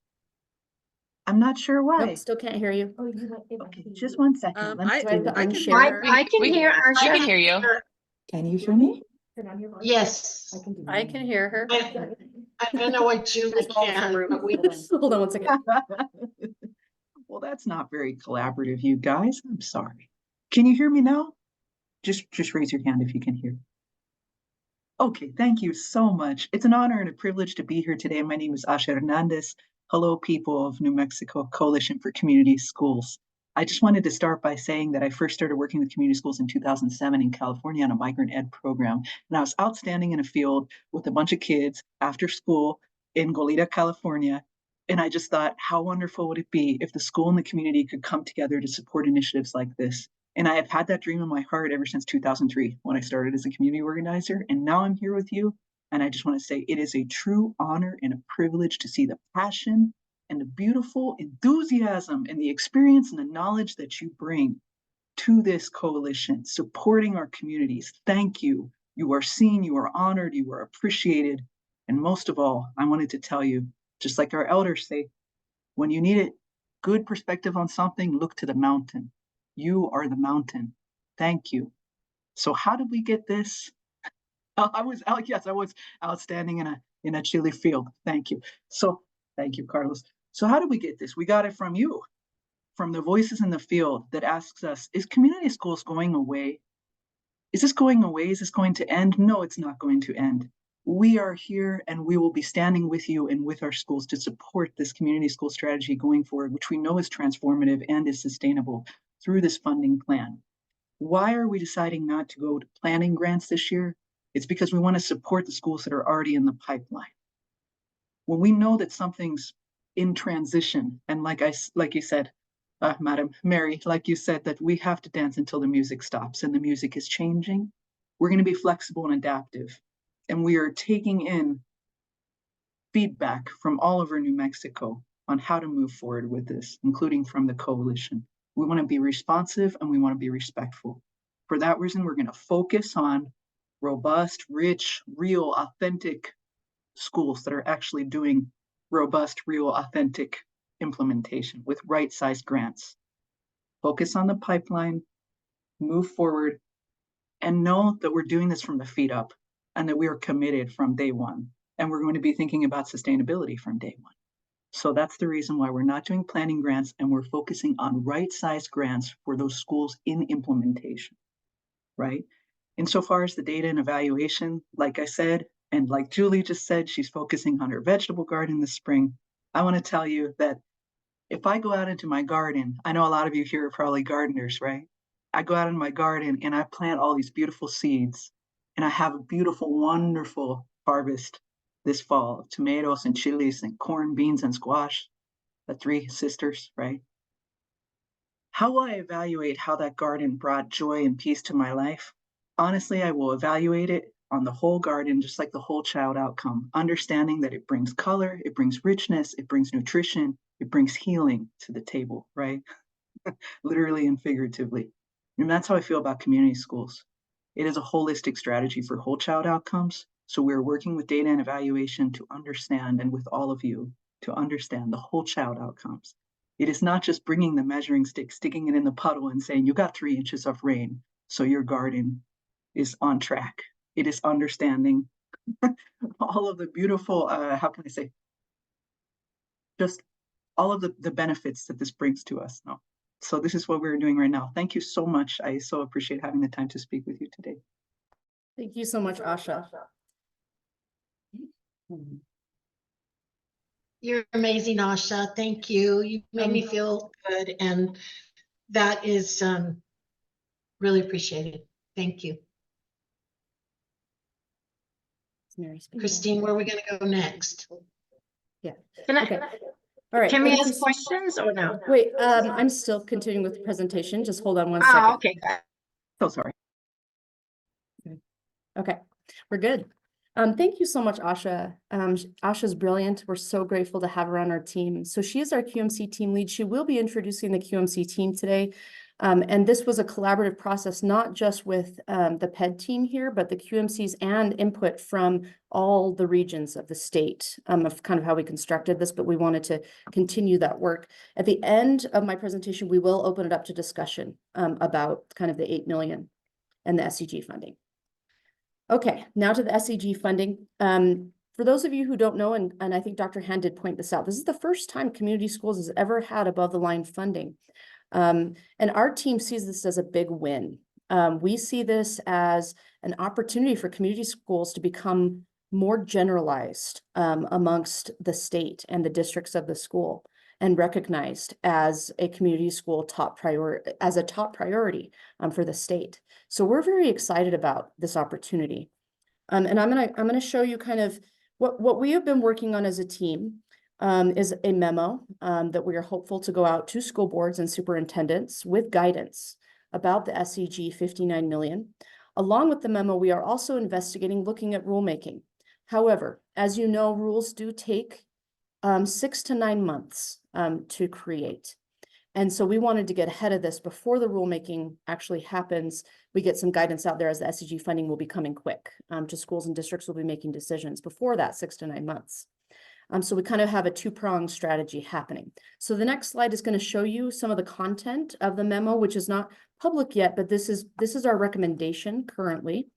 I'm not sure why. Nope, still can't hear you. Okay, just 1 second. Let me I do this. can unshare. hear her. I can hear I Asha. can hear you. Can you hear me? Yes, I can hear her. I don't know what Julie can, but we. Hold on 1 second. Well, that's not very collaborative, you guys. I'm sorry. Can you hear me now? Just raise your hand if you can hear. Okay, thank you so much. It's an honor and a privilege to be here today. My name is Asha Hernandez. Hello, people of New Mexico Coalition for Community Schools. I just wanted to start by saying that I first started working with community schools in 2007 in California on a migrant ed program. And I was outstanding in a field with a bunch of kids after school in Goleta, California. And I just thought, how wonderful would it be if the school and the community could come together to support initiatives like this? And I have had that dream in my heart ever since 2003 when I started as a community organizer. And now I'm here with you. And I just want to say it is a true honor and a privilege to see the passion and the beautiful enthusiasm and the experience and the knowledge that you bring to this coalition, supporting our communities. Thank you. You are seen, you are honored, you are appreciated. And most of all, I wanted to tell you, just like our elders say, when you need a good perspective on something, look to the mountain. You are the mountain. Thank you. So how did we get this? I was outstanding in a chili field. Thank you. So thank you, Carlos. So how did we get this? We got it from you, from the voices in the field that asks us, is community schools going away? Is this going away? Is this going to end? No, it's not going to end. We are here and we will be standing with you and with our schools to support this community school strategy going forward, which we know is transformative and is sustainable through this funding plan. Why are we deciding not to go to planning grants this year? It's because we want to support the schools that are already in the pipeline. When we know that something's in transition, and like you said, Madam Mary, like you said, that we have to dance until the music stops and the music is changing, we're going to be flexible and adaptive. And we are taking in feedback from all over New Mexico on how to move forward with this, including from the coalition. We want to be responsive and we want to be respectful. For that reason, we're going to focus on robust, rich, real, authentic schools that are actually doing robust, real, authentic implementation with right-sized grants. Focus on the pipeline, move forward, and know that we're doing this from the feet up and that we are committed from day one. And we're going to be thinking about sustainability from day one. So that's the reason why we're not doing planning grants and we're focusing on right-sized grants for those schools in implementation, right? Insofar as the data and evaluation, like I said, and like Julie just said, she's focusing on her vegetable garden this spring. I want to tell you that if I go out into my garden, I know a lot of you here are probably gardeners, right? I go out in my garden and I plant all these beautiful seeds, and I have a beautiful, wonderful harvest this fall of tomatoes and chilies and corn, beans, and squash, the three sisters, right? How will I evaluate how that garden brought joy and peace to my life? Honestly, I will evaluate it on the whole garden, just like the whole child outcome, understanding that it brings color, it brings richness, it brings nutrition, it brings healing to the table, right? Literally and figuratively. And that's how I feel about community schools. It is a holistic strategy for whole child outcomes. So we're working with data and evaluation to understand, and with all of you, to understand the whole child outcomes. It is not just bringing the measuring stick, sticking it in the puddle and saying, you got 3 inches of rain, so your garden is on track. It is understanding all of the beautiful, how can I say, just all of the benefits that this brings to us. No. So this is what we're doing right now. Thank you so much. I so appreciate having the time to speak with you today. Thank you so much, Asha. You're amazing, Asha. Thank you. You made me feel good, and that is really appreciated. Thank you. Mary speaking. Christine, where are we going to go next? Yeah. Can I, Okay. All right. can we thank you ask so- questions or no? Wait, I'm still continuing with the presentation. Just hold on one second. Ah, okay. So sorry. Okay, we're good. Thank you so much, Asha. Asha's brilliant. We're so grateful to have her on our team. So she is our QMC team lead. She will be introducing the QMC team today. And this was a collaborative process, not just with the PED team here, but the QMCs and input from all the regions of the state of kind of how we constructed this, but we wanted to continue that work. At the end of my presentation, we will open it up to discussion about kind of the 8 million and the SCG funding. Okay, now to the SCG funding. For those of you who don't know, and I think Dr. Hand did point this out, this is the first time community schools has ever had above the line funding. And our team sees this as a big win. We see this as an opportunity for community schools to become more generalized amongst the state and the districts of the school, and recognized as a community school top priority, as a top priority for the state. So we're very excited about this opportunity. And I'm gonna show you kind of what we have been working on as a team. Is a memo that we are hopeful to go out to school boards and superintendents with guidance about the SCG 59 million. Along with the memo, we are also investigating looking at rulemaking. However, as you know, rules do take 6 to 9 months to create. And so we wanted to get ahead of this before the rulemaking actually happens. We get some guidance out there as the SCG funding will be coming quick to schools, and districts will be making decisions before that 6 to 9 months. So we kind of have a two-pronged strategy happening. So the next slide is going to show you some of the content of the memo, which is not public yet, but this is our recommendation currently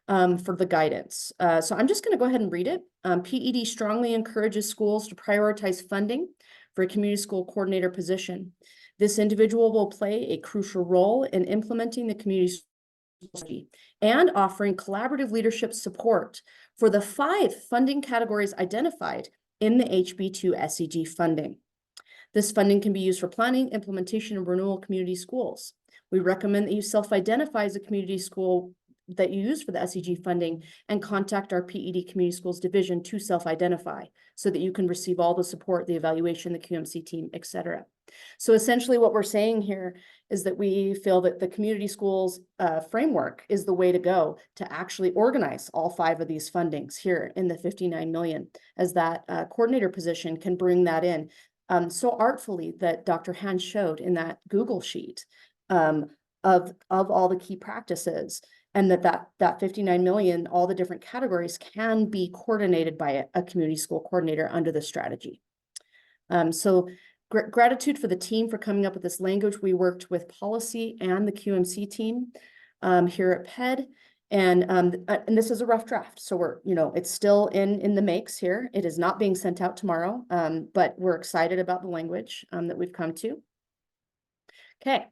for the guidance. So I'm just going to go ahead and read it. PED strongly encourages schools to prioritize funding for a community school coordinator position. This individual will play a crucial role in implementing the community strategy and offering collaborative leadership support for the 5 funding categories identified in the HB2 SCG funding. This funding can be used for planning, implementation, and renewal of community schools. We recommend that you self-identify as a community school that you use for the SCG funding and contact our PED Community Schools Division to self-identify so that you can receive all the support, the evaluation, the QMC team, etc. So essentially what we're saying here is that we feel that the community schools framework is the way to go to actually organize all 5 of these fundings here in the 59 million, as that coordinator position can bring that in so artfully that Dr. Hand showed in that Google sheet of all the key practices, and that 59 million, all the different categories can be coordinated by a community school coordinator under the strategy. So gratitude for the team for coming up with this language. We worked with policy and the QMC team here at PED, and this is a rough draft. So we're, it's still in the makes here. It is not being sent out tomorrow, but we're excited about the language that we've come to. Okay,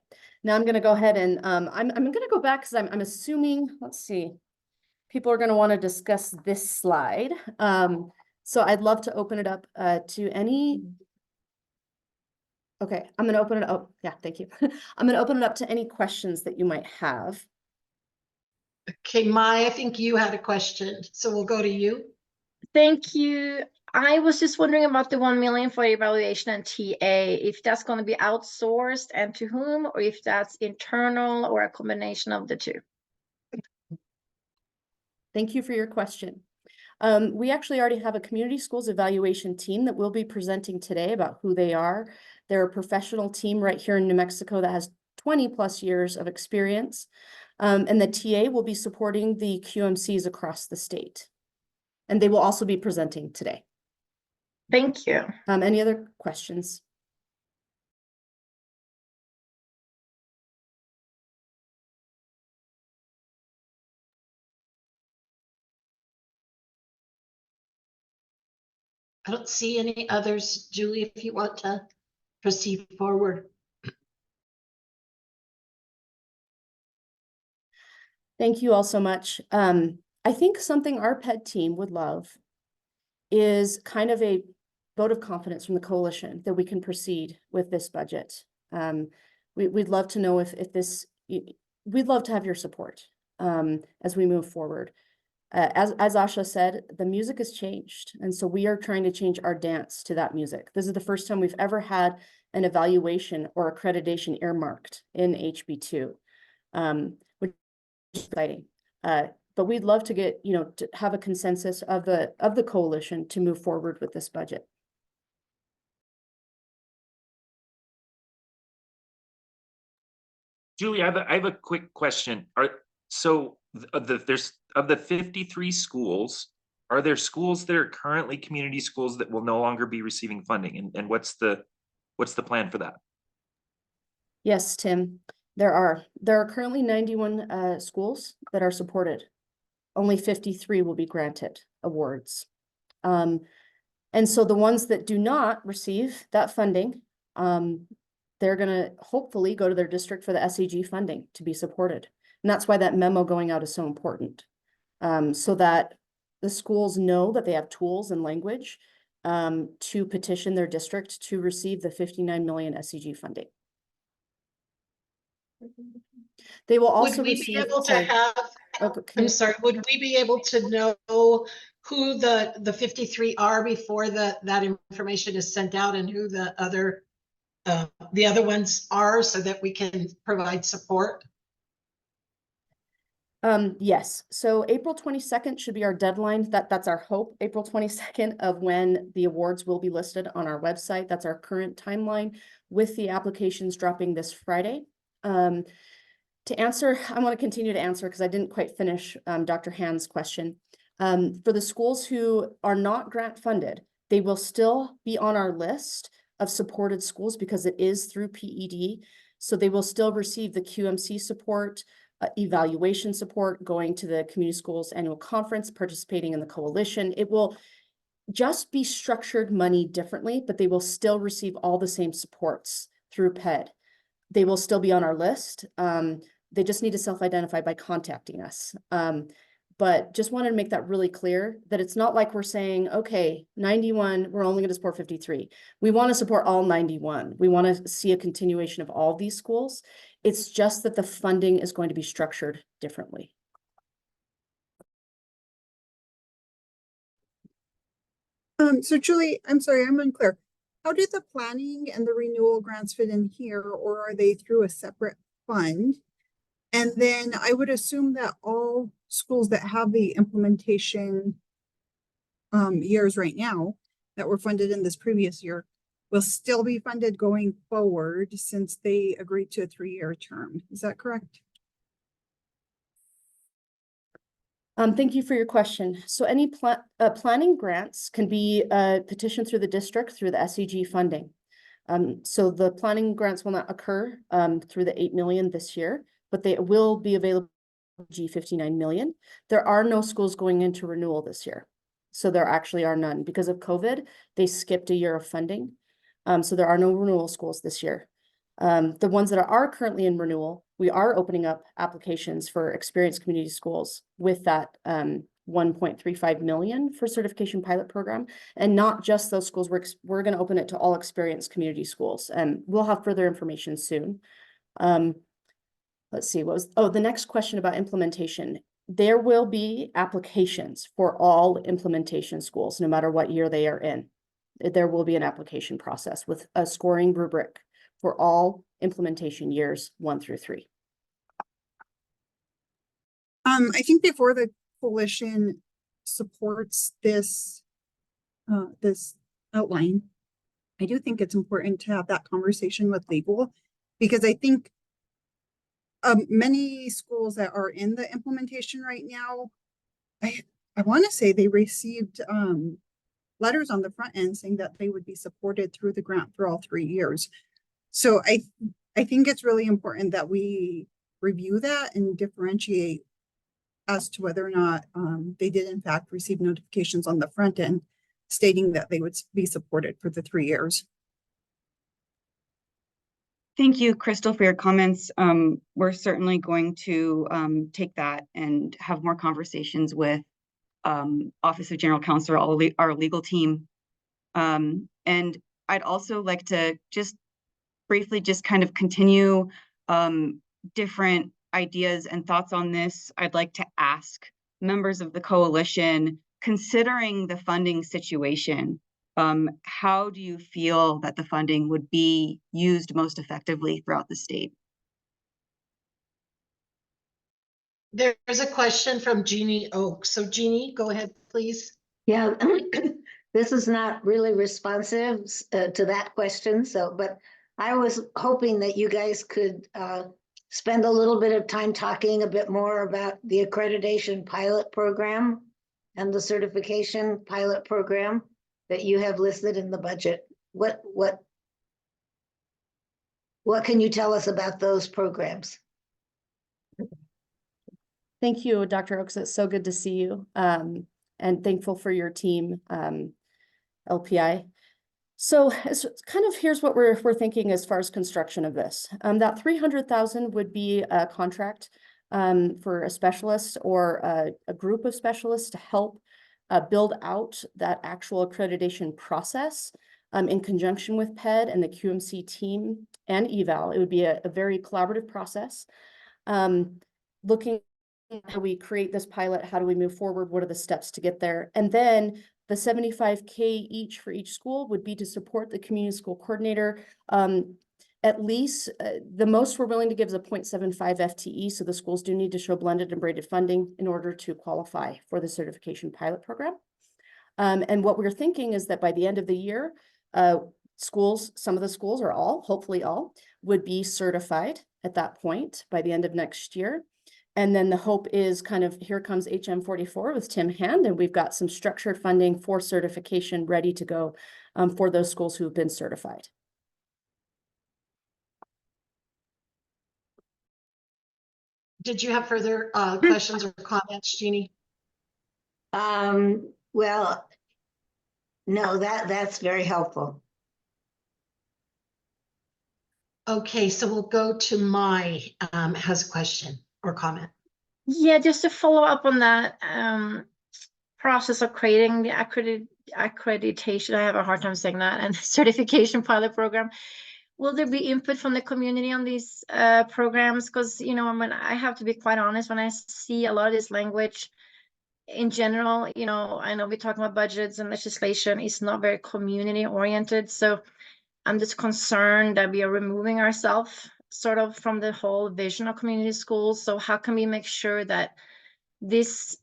now I'm going to go ahead and I'm going to go back because I'm assuming, let's see, people are going to want to discuss this slide. So I'd love to open it up to any Okay, I'm gonna open it up. Yeah, thank you. I'm gonna open it up to any questions that you might have. Okay, Mai, I think you had a question, so we'll go to you. Thank you. I was just wondering about the 1 million for evaluation and TA, if that's going to be outsourced and to whom, or if that's internal or a combination of the two. Thank you for your question. We actually already have a community schools evaluation team that will be presenting today about who they are. They're a professional team right here in New Mexico that has 20+ years of experience. And the TA will be supporting the QMCs across the state. And they will also be presenting today. Thank you. Any other questions? I don't see any others. Julie, if you want to proceed forward. Thank you all so much. I think something our PED team would love is kind of a vote of confidence from the coalition that we can proceed with this budget. We'd love to know if we'd love to have your support as we move forward. As Asha said, the music has changed. And so we are trying to change our dance to that music. This is the first time we've ever had an evaluation or accreditation earmarked in HB2, which is exciting. But we'd love to get, to have a consensus of the coalition to move forward with this budget. Julie, I have a quick question. There's of the 53 schools, are there schools that are currently community schools that will no longer be receiving funding? And what's the plan for that? Yes, Tim, there are currently 91 schools that are supported. Only 53 will be granted awards. And so the ones that do not receive that funding, they're going to hopefully go to their district for the SEG funding to be supported. And that's why that memo going out is so important, so that the schools know that they have tools and language to petition their district to receive the 59 million SEG funding. They will also Would we receive, be able to sorry. have, I'm sorry, would we be able to know who the 53 are before that information is sent out, and who the other ones are, so that we can provide support? Yes, so April 22nd should be our deadline. That's our hope, April 22nd, of when the awards will be listed on our website. That's our current timeline, with the applications dropping this Friday. To answer, I want to continue to answer because I didn't quite finish Dr. Hand's question. For the schools who are not grant funded, they will still be on our list of supported schools because it is through PED. So they will still receive the QMC support, evaluation support, going to the community schools annual conference, participating in the coalition. It will just be structured money differently, but they will still receive all the same supports through PED. They will still be on our list. They just need to self-identify by contacting us. But just wanted to make that really clear, that it's not like we're saying, okay, 91, we're only going to support 53. We want to support all 91. We want to see a continuation of all these schools. It's just that the funding is going to be structured differently. So Julie, I'm sorry, I'm unclear. How do the planning and the renewal grants fit in here, or are they through a separate fund? And then I would assume that all schools that have the implementation years right now that were funded in this previous year will still be funded going forward, since they agreed to a 3-year term. Is that correct? Thank you for your question. So any planning grants can be petitioned through the district through the SEG funding. So the planning grants will not occur through the 8 million this year, but they will be available G59 million. There are no schools going into renewal this year. So there actually are none. Because of COVID, they skipped a year of funding. So there are no renewal schools this year. The ones that are currently in renewal, we are opening up applications for experienced community schools with that 1.35 million for certification pilot program, and not just those schools. We're going to open it to all experienced community schools, and we'll have further information soon. Let's see, the next question about implementation. There will be applications for all implementation schools, no matter what year they are in. There will be an application process with a scoring rubric for all implementation years 1 through 3. I think before the coalition supports this outline, I do think it's important to have that conversation with legal, because I think many schools that are in the implementation right now, I want to say they received letters on the front end saying that they would be supported through the grant for all 3 years. So I think it's really important that we review that and differentiate as to whether or not they did in fact receive notifications on the front end stating that they would be supported for the 3 years. Thank you, Crystal, for your comments. We're certainly going to take that and have more conversations with Office of General Counsel, our legal team. And I'd also like to just briefly just kind of continue different ideas and thoughts on this. I'd like to ask members of the coalition, considering the funding situation, how do you feel that the funding would be used most effectively throughout the state? There's a question from Jeannie Oaks. So Jeannie, go ahead, please. Yeah, this is not really responsive to that question. But I was hoping that you guys could spend a little bit of time talking a bit more about the accreditation pilot program and the certification pilot program that you have listed in the budget. What can you tell us about those programs? Thank you, Dr. Oaks. It's so good to see you, and thankful for your team, LPI. So it's kind of, here's what we're thinking as far as construction of this. That 300,000 would be a contract for a specialist or a group of specialists to help build out that actual accreditation process in conjunction with PED and the QMC team and eval. It would be a very collaborative process. Looking at how we create this pilot, how do we move forward? What are the steps to get there? And then the 75K each for each school would be to support the community school coordinator. At least the most we're willing to give is a 0.75 FTE. So the schools do need to show blended and braided funding in order to qualify for the certification pilot program. And what we're thinking is that by the end of the year, schools, some of the schools or all, hopefully all, would be certified at that point by the end of next year. And then the hope is kind of, here comes HM44 with Tim Hand, and we've got some structured funding for certification ready to go for those schools who have been certified. Did you have further questions or comments, Jeannie? Well, no, that's very helpful. Okay, so we'll go to Mai has a question or comment. Yeah, just to follow up on that process of creating the accreditation, I have a hard time saying that, and certification pilot program. Will there be input from the community on these programs? Because, you know, when I have to be quite honest, when I see a lot of this language in general, you know, I know we're talking about budgets and legislation, it's not very community oriented. So I'm just concerned that we are removing ourselves sort of from the whole vision of community schools. So how can we make sure that this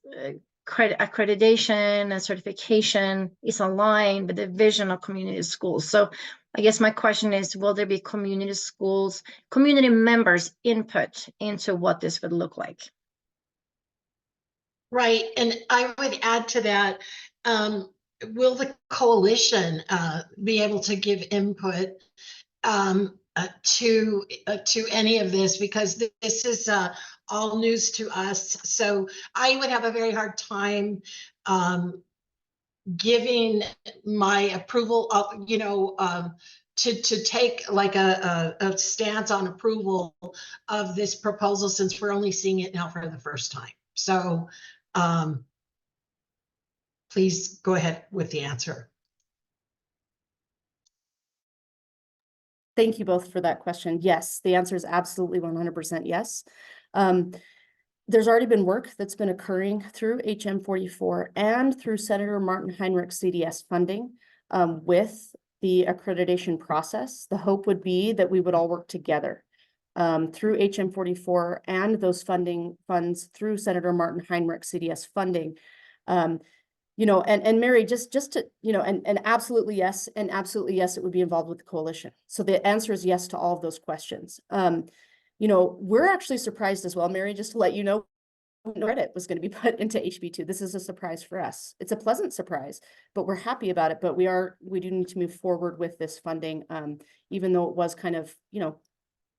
accreditation and certification is aligned with the vision of community schools? So I guess my question is, will there be community schools, community members' input into what this would look like? Right, and I would add to that, will the coalition be able to give input to any of this, because this is all news to us. So I would have a very hard time giving my approval of, you know, to take like a stance on approval of this proposal, since we're only seeing it now for the first time. So please go ahead with the answer. Thank you both for that question. Yes, the answer is absolutely 100% yes. There's already been work that's been occurring through HM 44 and through Senator Martin Heinrich CDS funding with the accreditation process. The hope would be that we would all work together through HM 44 and those funds through Senator Martin Heinrich CDS funding. You know, and Mary, just to, you know, and absolutely yes, it would be involved with the coalition. So the answer is yes to all of those questions. You know, we're actually surprised as well, Mary, just to let you know, no credit was going to be put into HB2. This is a surprise for us. It's a pleasant surprise, but we're happy about it. But we do need to move forward with this funding, even though it was kind of, you know,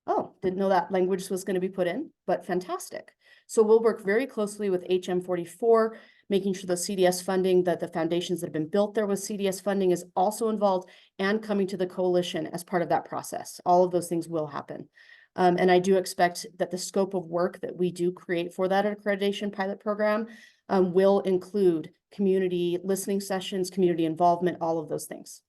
oh, didn't know that language was going to be put in, but fantastic. So we'll work very closely with HM 44, making sure the CDS funding, that the foundations that have been built there with CDS funding is also involved and coming to the coalition as part of that process. All of those things will happen. And I do expect that the scope of work that we do create for that accreditation pilot program will include community listening sessions, community involvement, all of those things.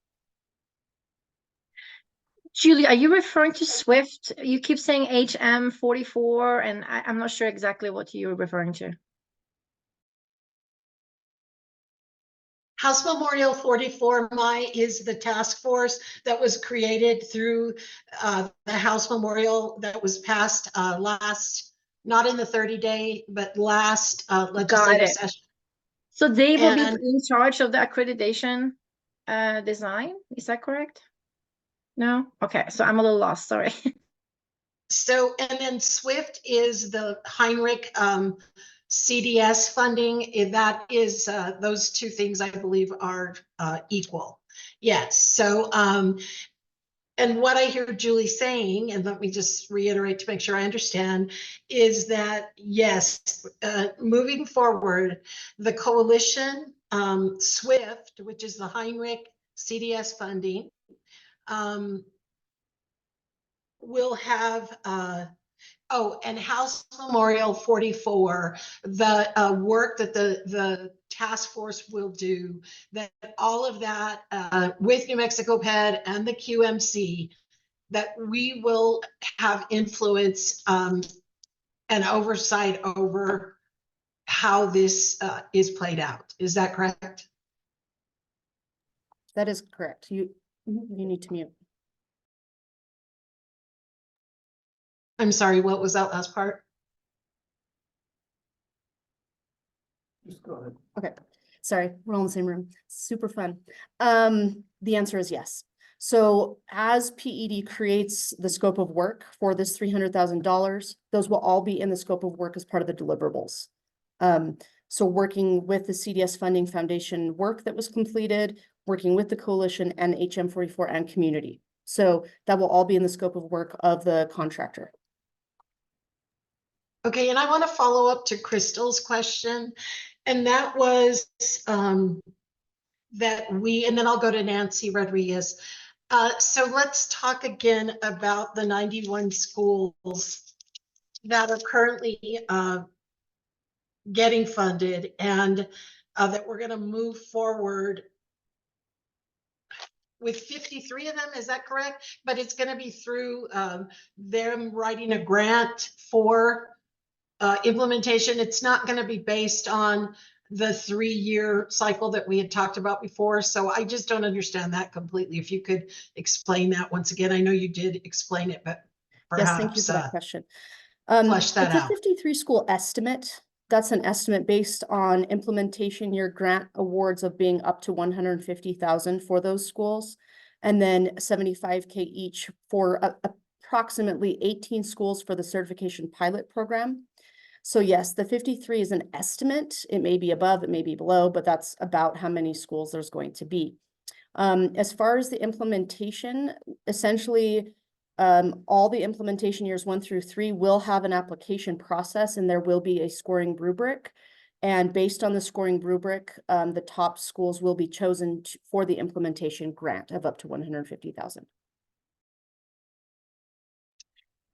Julie, are you referring to SWIFT? You keep saying HM 44, and I'm not sure exactly what you're referring to. House Memorial 44, is the task force that was created through the House Memorial that was passed last, not in the 30-day, but last legislative session. So they will be in charge of the accreditation design, is that correct? No? Okay, so I'm a little lost, sorry. So, and then SWIFT is the Heinrich CDS funding. That is, those two things I believe are equal. Yes, so, and what I hear Julie saying, and let me just reiterate to make sure I understand, is that yes, moving forward, the coalition, SWIFT, which is the Heinrich CDS funding, will have, and House Memorial 44, the work that the task force will do, that all of that with New Mexico PED and the QMC, that we will have influence and oversight over how this is played out. Is that correct? That is correct. You need to mute. I'm sorry, what was that last part? Just go ahead. Okay, sorry, we're all in the same room. Super fun. The answer is yes. So as PED creates the scope of work for this $300,000, those will all be in the scope of work as part of the deliverables. So working with the CDS Funding Foundation work that was completed, working with the coalition and HM 44 and community. So that will all be in the scope of work of the contractor. Okay, and I want to follow up to Crystal's question, and that was that and then I'll go to Nancy Rodriguez. So let's talk again about the 91 schools that are currently getting funded, and that we're going to move forward with 53 of them, is that correct? But it's going to be through them writing a grant for implementation. It's not going to be based on the 3-year cycle that we had talked about before. So I just don't understand that completely. If you could explain that once again. I know you did explain it, but perhaps yes, thank you for that question. Flesh that out. It's a 53 school estimate. That's an estimate based on implementation year grant awards of being up to $150,000 for those schools, and then $75K each for approximately 18 schools for the certification pilot program. So yes, the 53 is an estimate. It may be above, it may be below, but that's about how many schools there's going to be. As far as the implementation, essentially, all the implementation years 1 through 3 will have an application process, and there will be a scoring rubric. And based on the scoring rubric, the top schools will be chosen for the implementation grant of up to $150,000.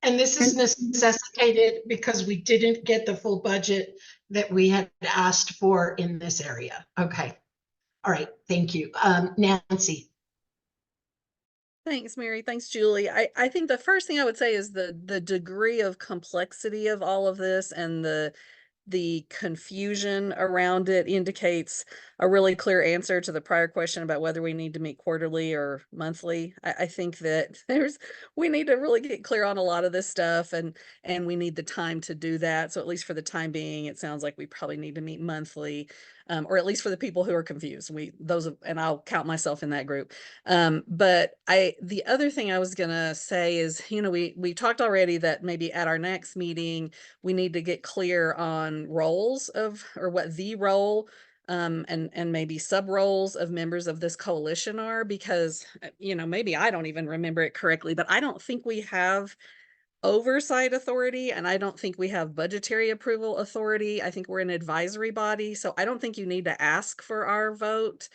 And this is necessitated because we didn't get the full budget that we had asked for in this area. Okay. All right, thank you. Nancy. Thanks, Mary. Thanks, Julie. I think the first thing I would say is the degree of complexity of all of this and the confusion around it indicates a really clear answer to the prior question about whether we need to meet quarterly or monthly. I think that we need to really get clear on a lot of this stuff and we need the time to do that. So at least for the time being, it sounds like we probably need to meet monthly, or at least for the people who are confused. And I'll count myself in that group. But the other thing I was gonna say is, we talked already that maybe at our next meeting, we need to get clear on roles or what the role and maybe sub roles of members of this coalition are, because maybe I don't even remember it correctly, but I don't think we have oversight authority and I don't think we have budgetary approval authority. I think we're an advisory body, so I don't think you need to ask for our vote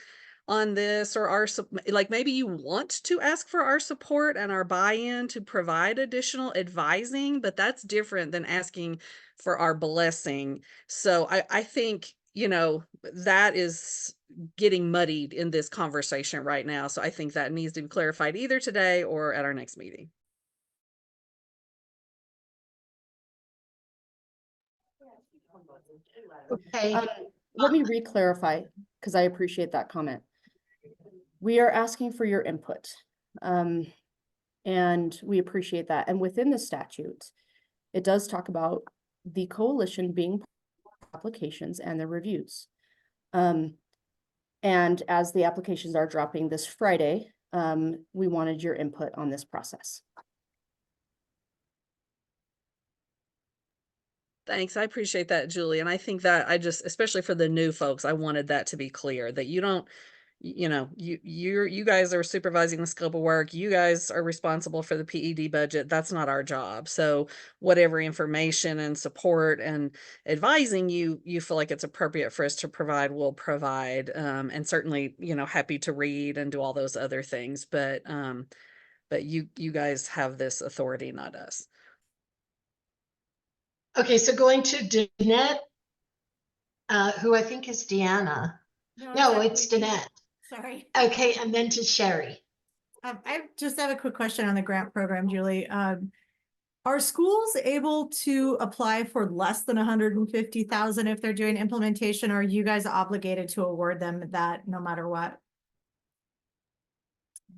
on this or like maybe you want to ask for our support and our buy-in to provide additional advising, but that's different than asking for our blessing. So I think, that is getting muddied in this conversation right now. So I think that needs to be clarified either today or at our next meeting. Okay. Let me re-clarify, because I appreciate that comment. We are asking for your input, and we appreciate that. And within the statute, it does talk about the coalition being applications and their reviews. And as the applications are dropping this Friday, we wanted your input on this process. Thanks. I appreciate that, Julie. And I think that especially for the new folks, I wanted that to be clear that you don't, you guys are supervising the scope of work. You guys are responsible for the PED budget. That's not our job. So whatever information and support and advising you feel like it's appropriate for us to provide, we'll provide. And certainly, happy to read and do all those other things. But you guys have this authority, not us. Okay, so going to Danette, who I think is Deanna. No, it's Danette. Sorry. Okay, and then to Sherry. I just have a quick question on the grant program, Julie. Are schools able to apply for less than 150,000 if they're doing implementation, or are you guys obligated to award them that no matter what?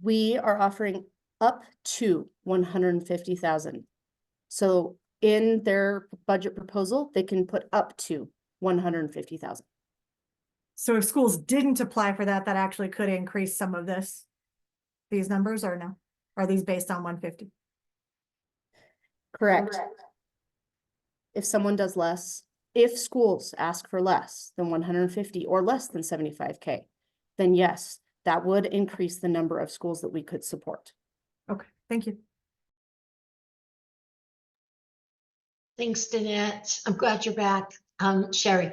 We are offering up to 150,000. So in their budget proposal, they can put up to 150,000. So if schools didn't apply for that, that actually could increase some of these numbers, or no? Are these based on 150? Correct. If someone does less, if schools ask for less than 150 or less than 75K, then yes, that would increase the number of schools that we could support. Okay, thank you. Thanks, Danette. I'm glad you're back. Sherry.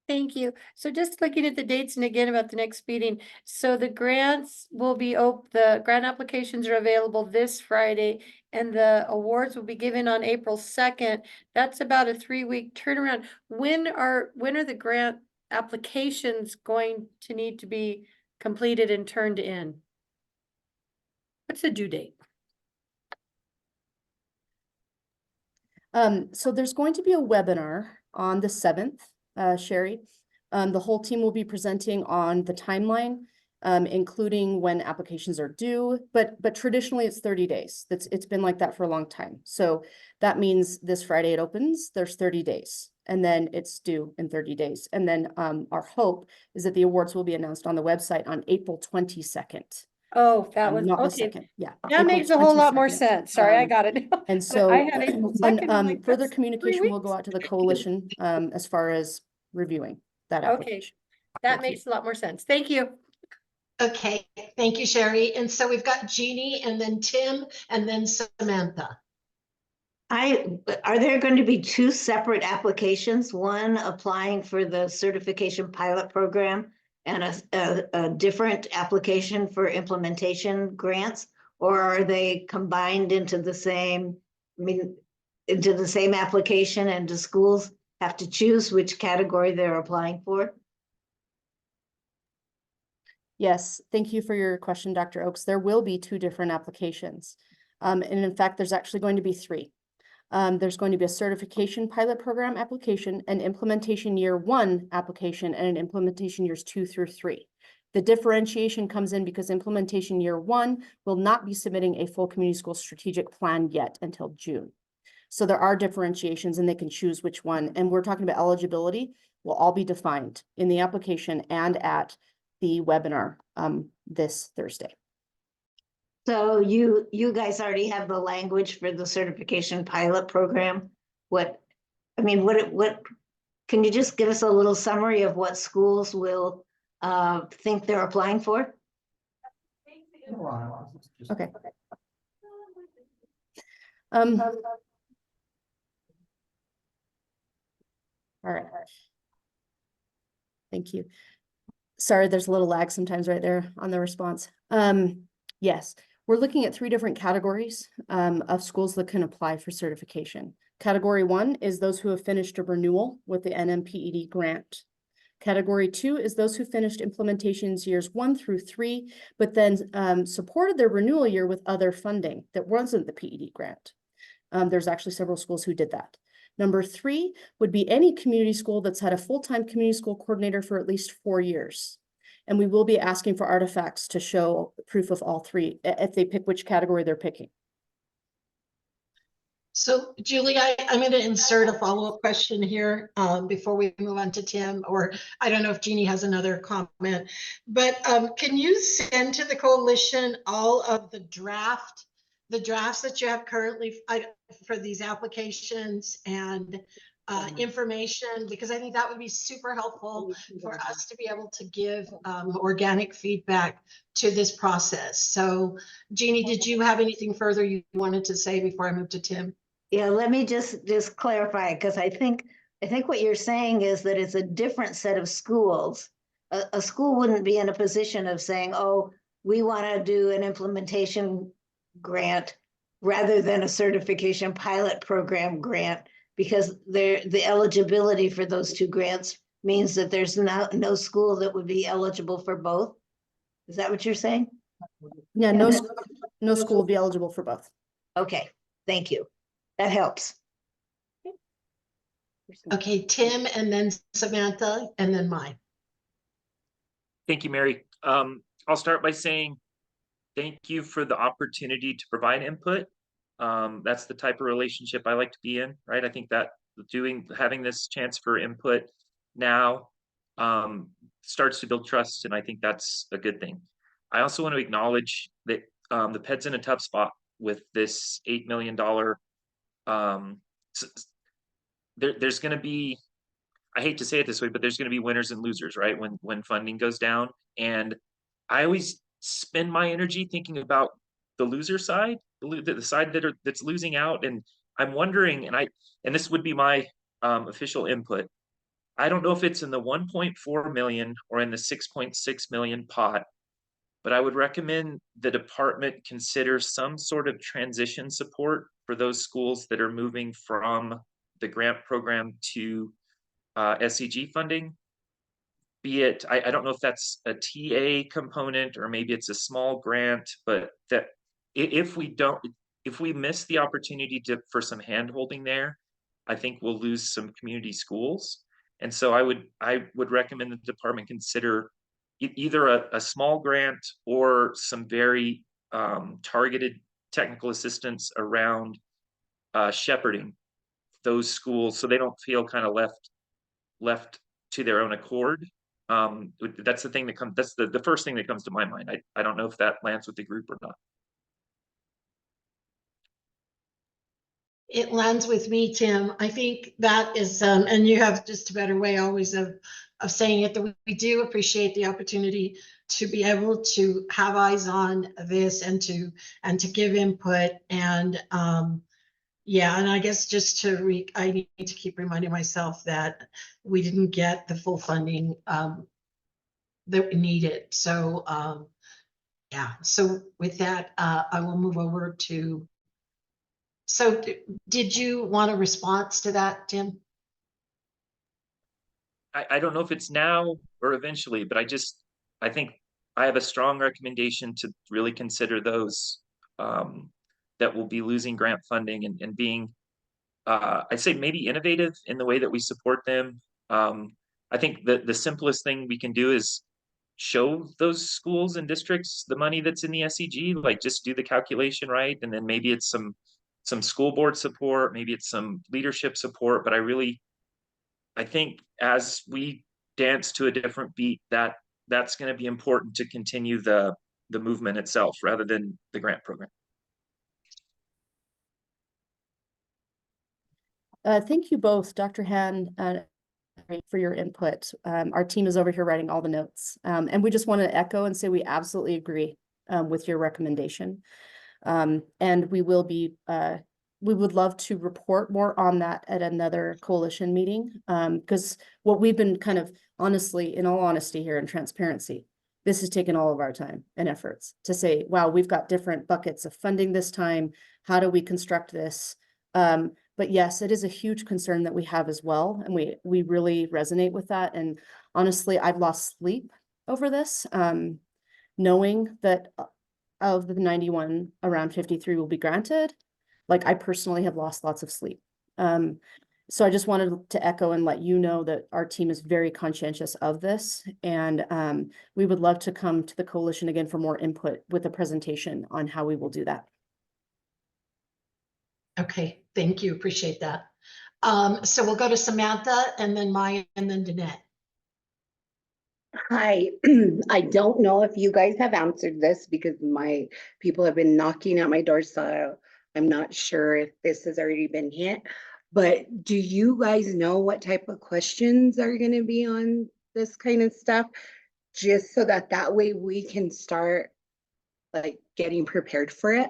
Thank you. So just looking at the dates and again about the next meeting. So the grants will be the grant applications are available this Friday and the awards will be given on April 2nd. That's about a 3-week turnaround. When are the grant applications going to need to be completed and turned in? What's the due date? So there's going to be a webinar on the 7th, Sherry. The whole team will be presenting on the timeline, including when applications are due, but traditionally it's 30 days. It's been like that for a long time. So that means this Friday it opens, there's 30 days, and then it's due in 30 days. And then our hope is that the awards will be announced on the website on April 22nd. Oh, that was Not the okay. 2nd. Yeah. That April makes a whole lot more 22nd. sense. Sorry, I got it. And so I had April 2nd, I'm like, further that's 3 communication will weeks. go out to the coalition as far as reviewing that Okay, application. that makes a lot more sense. Thank you. Okay, thank you, Sherry. And so we've got Jeannie and then Tim and then Samantha. Are there going to be 2 separate applications? One applying for the certification pilot program and a different application for implementation grants? Or are they combined into the same, into the same application, and do schools have to choose which category they're applying for? Yes, thank you for your question, Dr. Oaks. There will be 2 different applications. And in fact, there's actually going to be 3. There's going to be a certification pilot program application, an implementation year 1 application, and an implementation years 2 through 3. The differentiation comes in because implementation year 1 will not be submitting a full community school strategic plan yet until June. So there are differentiations and they can choose which one. And we're talking about eligibility will all be defined in the application and at the webinar this Thursday. So you guys already have the language for the certification pilot program? What can you just give us a little summary of what schools will think they're applying for? Okay. All right. Thank you. Sorry, there's a little lag sometimes right there on the response. Yes, we're looking at 3 different categories of schools that can apply for certification. Category 1 is those who have finished a renewal with the NMPED grant. Category 2 is those who finished implementations years 1 through 3, but then supported their renewal year with other funding that wasn't the PED grant. There's actually several schools who did that. Number 3 would be any community school that's had a full-time community school coordinator for at least 4 years. And we will be asking for artifacts to show proof of all 3 if they pick which category they're picking. So Julie, I'm going to insert a follow-up question here before we move on to Tim, or I don't know if Jeannie has another comment, but can you send to the coalition all of the drafts that you have currently for these applications and information, because I think that would be super helpful for us to be able to give organic feedback to this process. So Jeannie, did you have anything further you wanted to say before I move to Tim? Yeah, let me just clarify, because I think what you're saying is that it's a different set of schools. A school wouldn't be in a position of saying, oh, we want to do an implementation grant rather than a certification pilot program grant, because the eligibility for those 2 grants means that there's no school that would be eligible for both. Is that what you're saying? Yeah, no school will be eligible for both. Okay, thank you. That helps. Okay, Tim, and then Samantha, and then mine. Thank you, Mary. I'll start by saying thank you for the opportunity to provide input. That's the type of relationship I like to be in, right? I think that having this chance for input now starts to build trust, and I think that's a good thing. I also want to acknowledge that the PED's in a tough spot with this $8 million. There's going to be, I hate to say it this way, but there's going to be winners and losers, right? When funding goes down. And I always spend my energy thinking about the loser side, the side that's losing out. And I'm wondering, and this would be my official input. I don't know if it's in the 1.4 million or in the 6.6 million pot, but I would recommend the department consider some sort of transition support for those schools that are moving from the grant program to SCG funding. Be it, I don't know if that's a TA component or maybe it's a small grant, but that if we miss the opportunity for some hand holding there, I think we'll lose some community schools. And so I would recommend the department consider either a small grant or some very targeted technical assistance around shepherding those schools so they don't feel kind of left to their own accord. That's the thing that comes, that's the first thing that comes to my mind. I don't know if that lands with the group or not. It lands with me, Tim. I think that is, and you have just a better way always of saying it, that we do appreciate the opportunity to be able to have eyes on this and to give input. And yeah, and I guess just I need to keep reminding myself that we didn't get the full funding that we needed. So yeah, so with that, I will move over to. So did you want a response to that, Tim? I don't know if it's now or eventually, but I think I have a strong recommendation to really consider those that will be losing grant funding and being, I'd say maybe innovative in the way that we support them. I think that the simplest thing we can do is show those schools and districts the money that's in the SEG, like just do the calculation right. And then maybe it's some school board support, maybe it's some leadership support, but I think as we dance to a different beat, that's going to be important to continue the movement itself rather than the grant program. Thank you both, Dr. Han, for your input. Our team is over here writing all the notes. And we just want to echo and say we absolutely agree with your recommendation. And we will be, we would love to report more on that at another coalition meeting. Because what we've been kind of honestly, in all honesty here and transparency, this has taken all of our time and efforts to say, wow, we've got different buckets of funding this time. How do we construct this? But yes, it is a huge concern that we have as well. And we really resonate with that. And honestly, I've lost sleep over this, knowing that of the 91, around 53 will be granted. Like I personally have lost lots of sleep. So I just wanted to echo and let you know that our team is very conscientious of this. And we would love to come to the coalition again for more input with a presentation on how we will do that. Okay, thank you. Appreciate that. So we'll go to Samantha and then Maya and then Danette. Hi, I don't know if you guys have answered this because my people have been knocking at my door, so I'm not sure if this has already been hit. But do you guys know what type of questions are going to be on this kind of stuff? Just so that way we can start like getting prepared for it.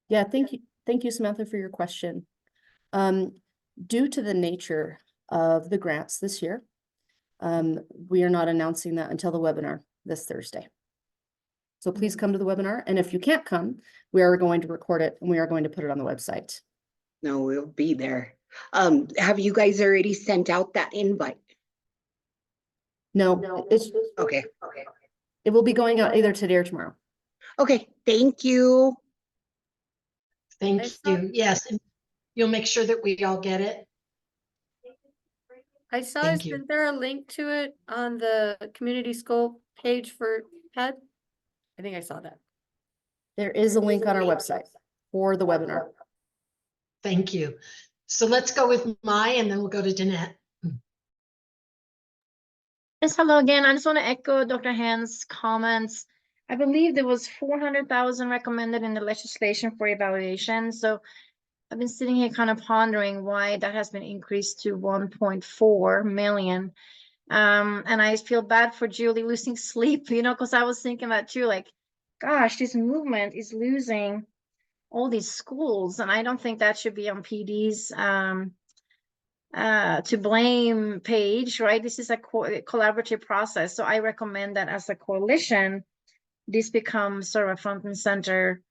Yeah, thank you. Thank you, Samantha, for your question. Due to the nature of the grants this year, we are not announcing that until the webinar this Thursday. So please come to the webinar. And if you can't come, we are going to record it and we are going to put it on the website. No, we'll be there. Have you guys already sent out that invite? No, it's Okay. it will be going out either today or tomorrow. Okay, thank you. Thank you. Yes, and you'll make sure that we all get it. I saw, Thank you. isn't there a link to it on the community school page for PED? I think I saw that. There is a link on our website for the webinar. Thank you. So let's go with Maya and then we'll go to Danette. Yes, hello again. I just want to echo Dr. Hand's comments. I believe there was 400,000 recommended in the legislation for evaluation. So I've been sitting here kind of pondering why that has been increased to 1.4 million. And I feel bad for Julie losing sleep, you know, because I was thinking that too, like, gosh, this movement is losing all these schools. And I don't think that should be on PD's to blame page, right? This is a collaborative process. So I recommend that as a coalition, this becomes sort of a front and center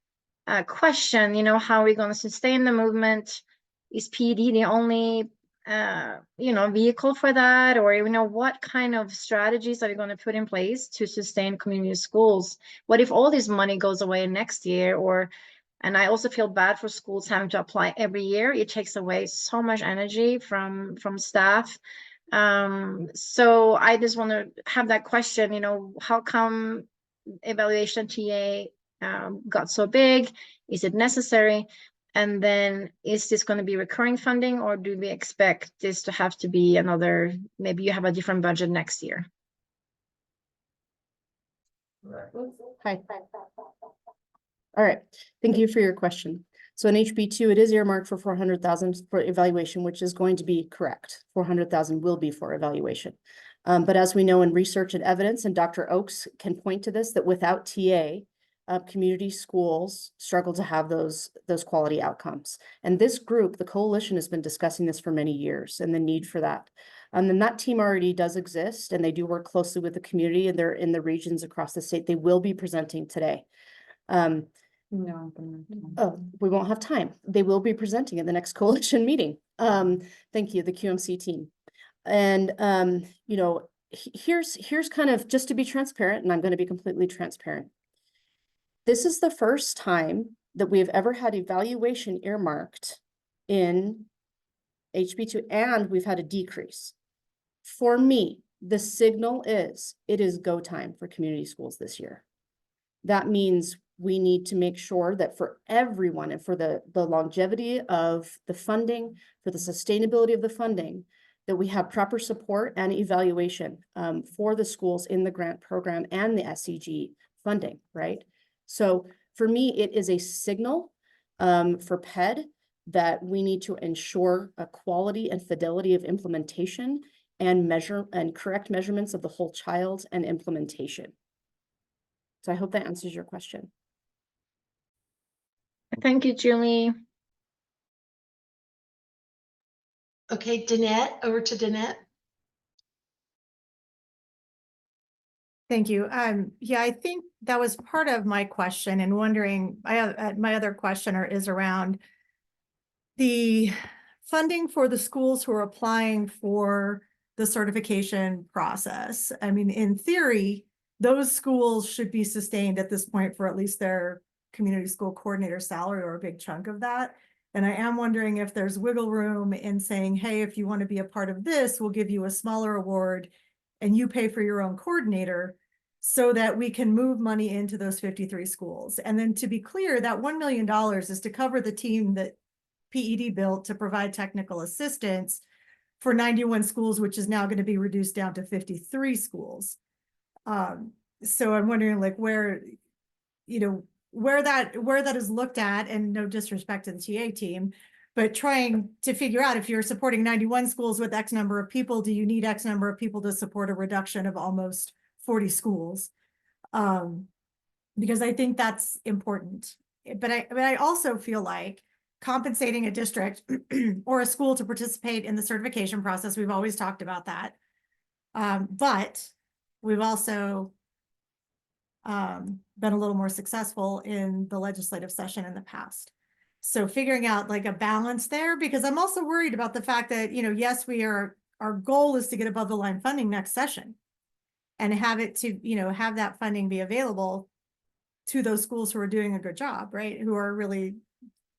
question, you know, how are we going to sustain the movement? Is PD the only, you know, vehicle for that? Or, you know, what kind of strategies are we going to put in place to sustain community schools? What if all this money goes away next year? Or, and I also feel bad for schools having to apply every year. It takes away so much energy from staff. So I just want to have that question, you know, how come evaluation TA got so big? Is it necessary? And then is this going to be recurring funding, or do we expect this to have to be another, maybe you have a different budget next year? Hi. All right. Thank you for your question. So in HB2, it is earmarked for 400,000 for evaluation, which is going to be correct. 400,000 will be for evaluation. But as we know in research and evidence, and Dr. Oakes can point to this, that without TA, community schools struggle to have those quality outcomes. And this group, the coalition, has been discussing this for many years and the need for that. And then that team already does exist, and they do work closely with the community, and they're in the regions across the state. They will be presenting today. No. Oh, we won't have time. They will be presenting at the next coalition meeting. Thank you, the QMC team. And, you know, here's kind of, just to be transparent, and I'm going to be completely transparent. This is the first time that we have ever had evaluation earmarked in HB2, and we've had a decrease. For me, the signal is, it is go time for community schools this year. That means we need to make sure that for everyone and for the longevity of the funding, for the sustainability of the funding, that we have proper support and evaluation for the schools in the grant program and the SCG funding, right? So for me, it is a signal for PED that we need to ensure a quality and fidelity of implementation and correct measurements of the whole child and implementation. So I hope that answers your question. Thank you, Julie. Okay, Danette, over to Danette. Thank you. Yeah, I think that was part of my question and wondering, my other question is around the funding for the schools who are applying for the certification process. I mean, in theory, those schools should be sustained at this point for at least their community school coordinator salary or a big chunk of that. And I am wondering if there's wiggle room in saying, hey, if you want to be a part of this, we'll give you a smaller award and you pay for your own coordinator so that we can move money into those 53 schools. And then to be clear, that $1 million is to cover the team that PED built to provide technical assistance for 91 schools, which is now going to be reduced down to 53 schools. So I'm wondering like where that is looked at, and no disrespect to the TA team, but trying to figure out if you're supporting 91 schools with X number of people, do you need X number of people to support a reduction of almost 40 schools? Because I think that's important. But I also feel like compensating a district or a school to participate in the certification process, we've always talked about that. But we've also been a little more successful in the legislative session in the past. So figuring out like a balance there, because I'm also worried about the fact that, yes, our goal is to get above the line funding next session and have it to, have that funding be available to those schools who are doing a good job, right? Who are really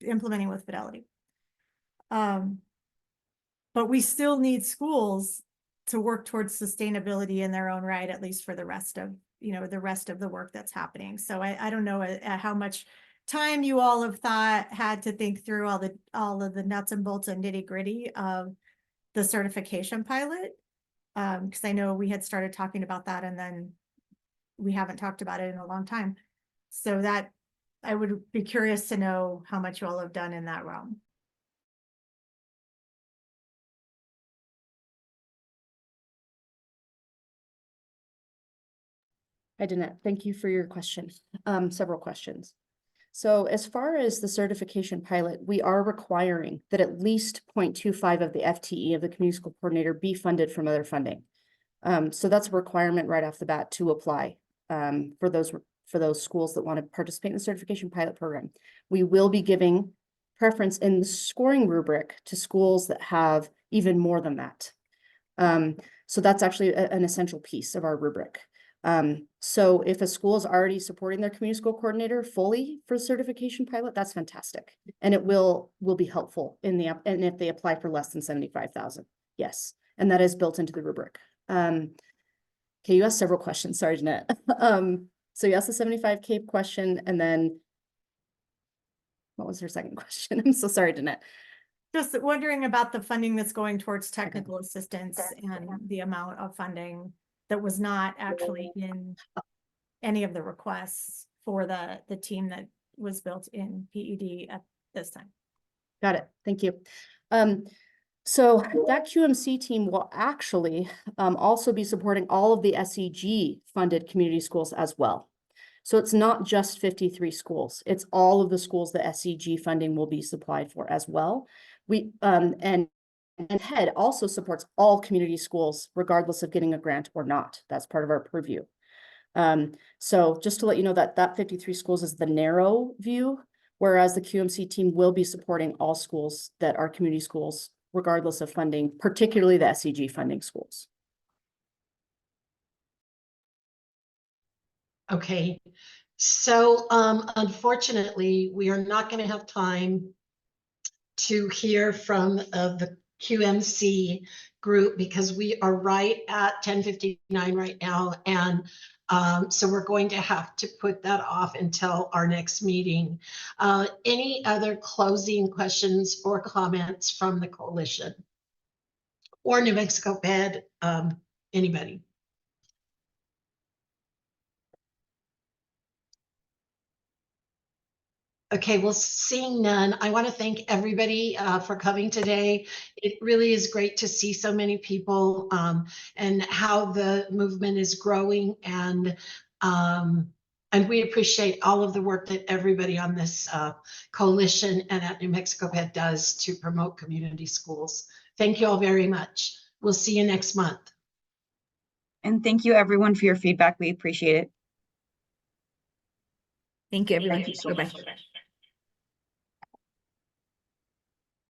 implementing with fidelity. But we still need schools to work towards sustainability in their own right, at least for the rest of, the work that's happening. So I don't know how much time you all have had to think through all of the nuts and bolts and nitty gritty of the certification pilot. Because I know we had started talking about that and then we haven't talked about it in a long time. So that I would be curious to know how much you all have done in that realm. Hi, Danette. Thank you for your question. Several questions. So as far as the certification pilot, we are requiring that at least 0.25 of the FTE of the community school coordinator be funded from other funding. So that's a requirement right off the bat to apply for those schools that want to participate in the certification pilot program. We will be giving preference in the scoring rubric to schools that have even more than that. So that's actually an essential piece of our rubric. So if a school is already supporting their community school coordinator fully for certification pilot, that's fantastic. And it will be helpful in the and if they apply for less than 75,000. Yes. And that is built into the rubric. Okay, you asked several questions. Sorry, Jeanette. So you asked the 75K question, and then what was her second question? I'm so sorry, Jeanette. Just wondering about the funding that's going towards technical assistance and the amount of funding that was not actually in any of the requests for the team that was built in PED at this time. Got it. Thank you. So that QMC team will actually also be supporting all of the SEG funded community schools as well. So it's not just 53 schools. It's all of the schools that SEG funding will be supplied for as well. And HEAD also supports all community schools, regardless of getting a grant or not. That's part of our purview. So just to let you know that 53 schools is the narrow view, whereas the QMC team will be supporting all schools that are community schools, regardless of funding, particularly the SEG funding schools. Okay, so unfortunately, we are not going to have time to hear from the QMC group because we are right at 10:59 right now. And so we're going to have to put that off until our next meeting. Any other closing questions or comments from the coalition? Or New Mexico PED, anybody? Okay, well, seeing none, I want to thank everybody for coming today. It really is great to see so many people and how the movement is growing, and we appreciate all of the work that everybody on this coalition and at New Mexico PED does to promote community schools. Thank you all very much. We'll see you next month. And thank you everyone for your feedback. We appreciate it. Thank you, everyone. Thank you so Goodbye. much.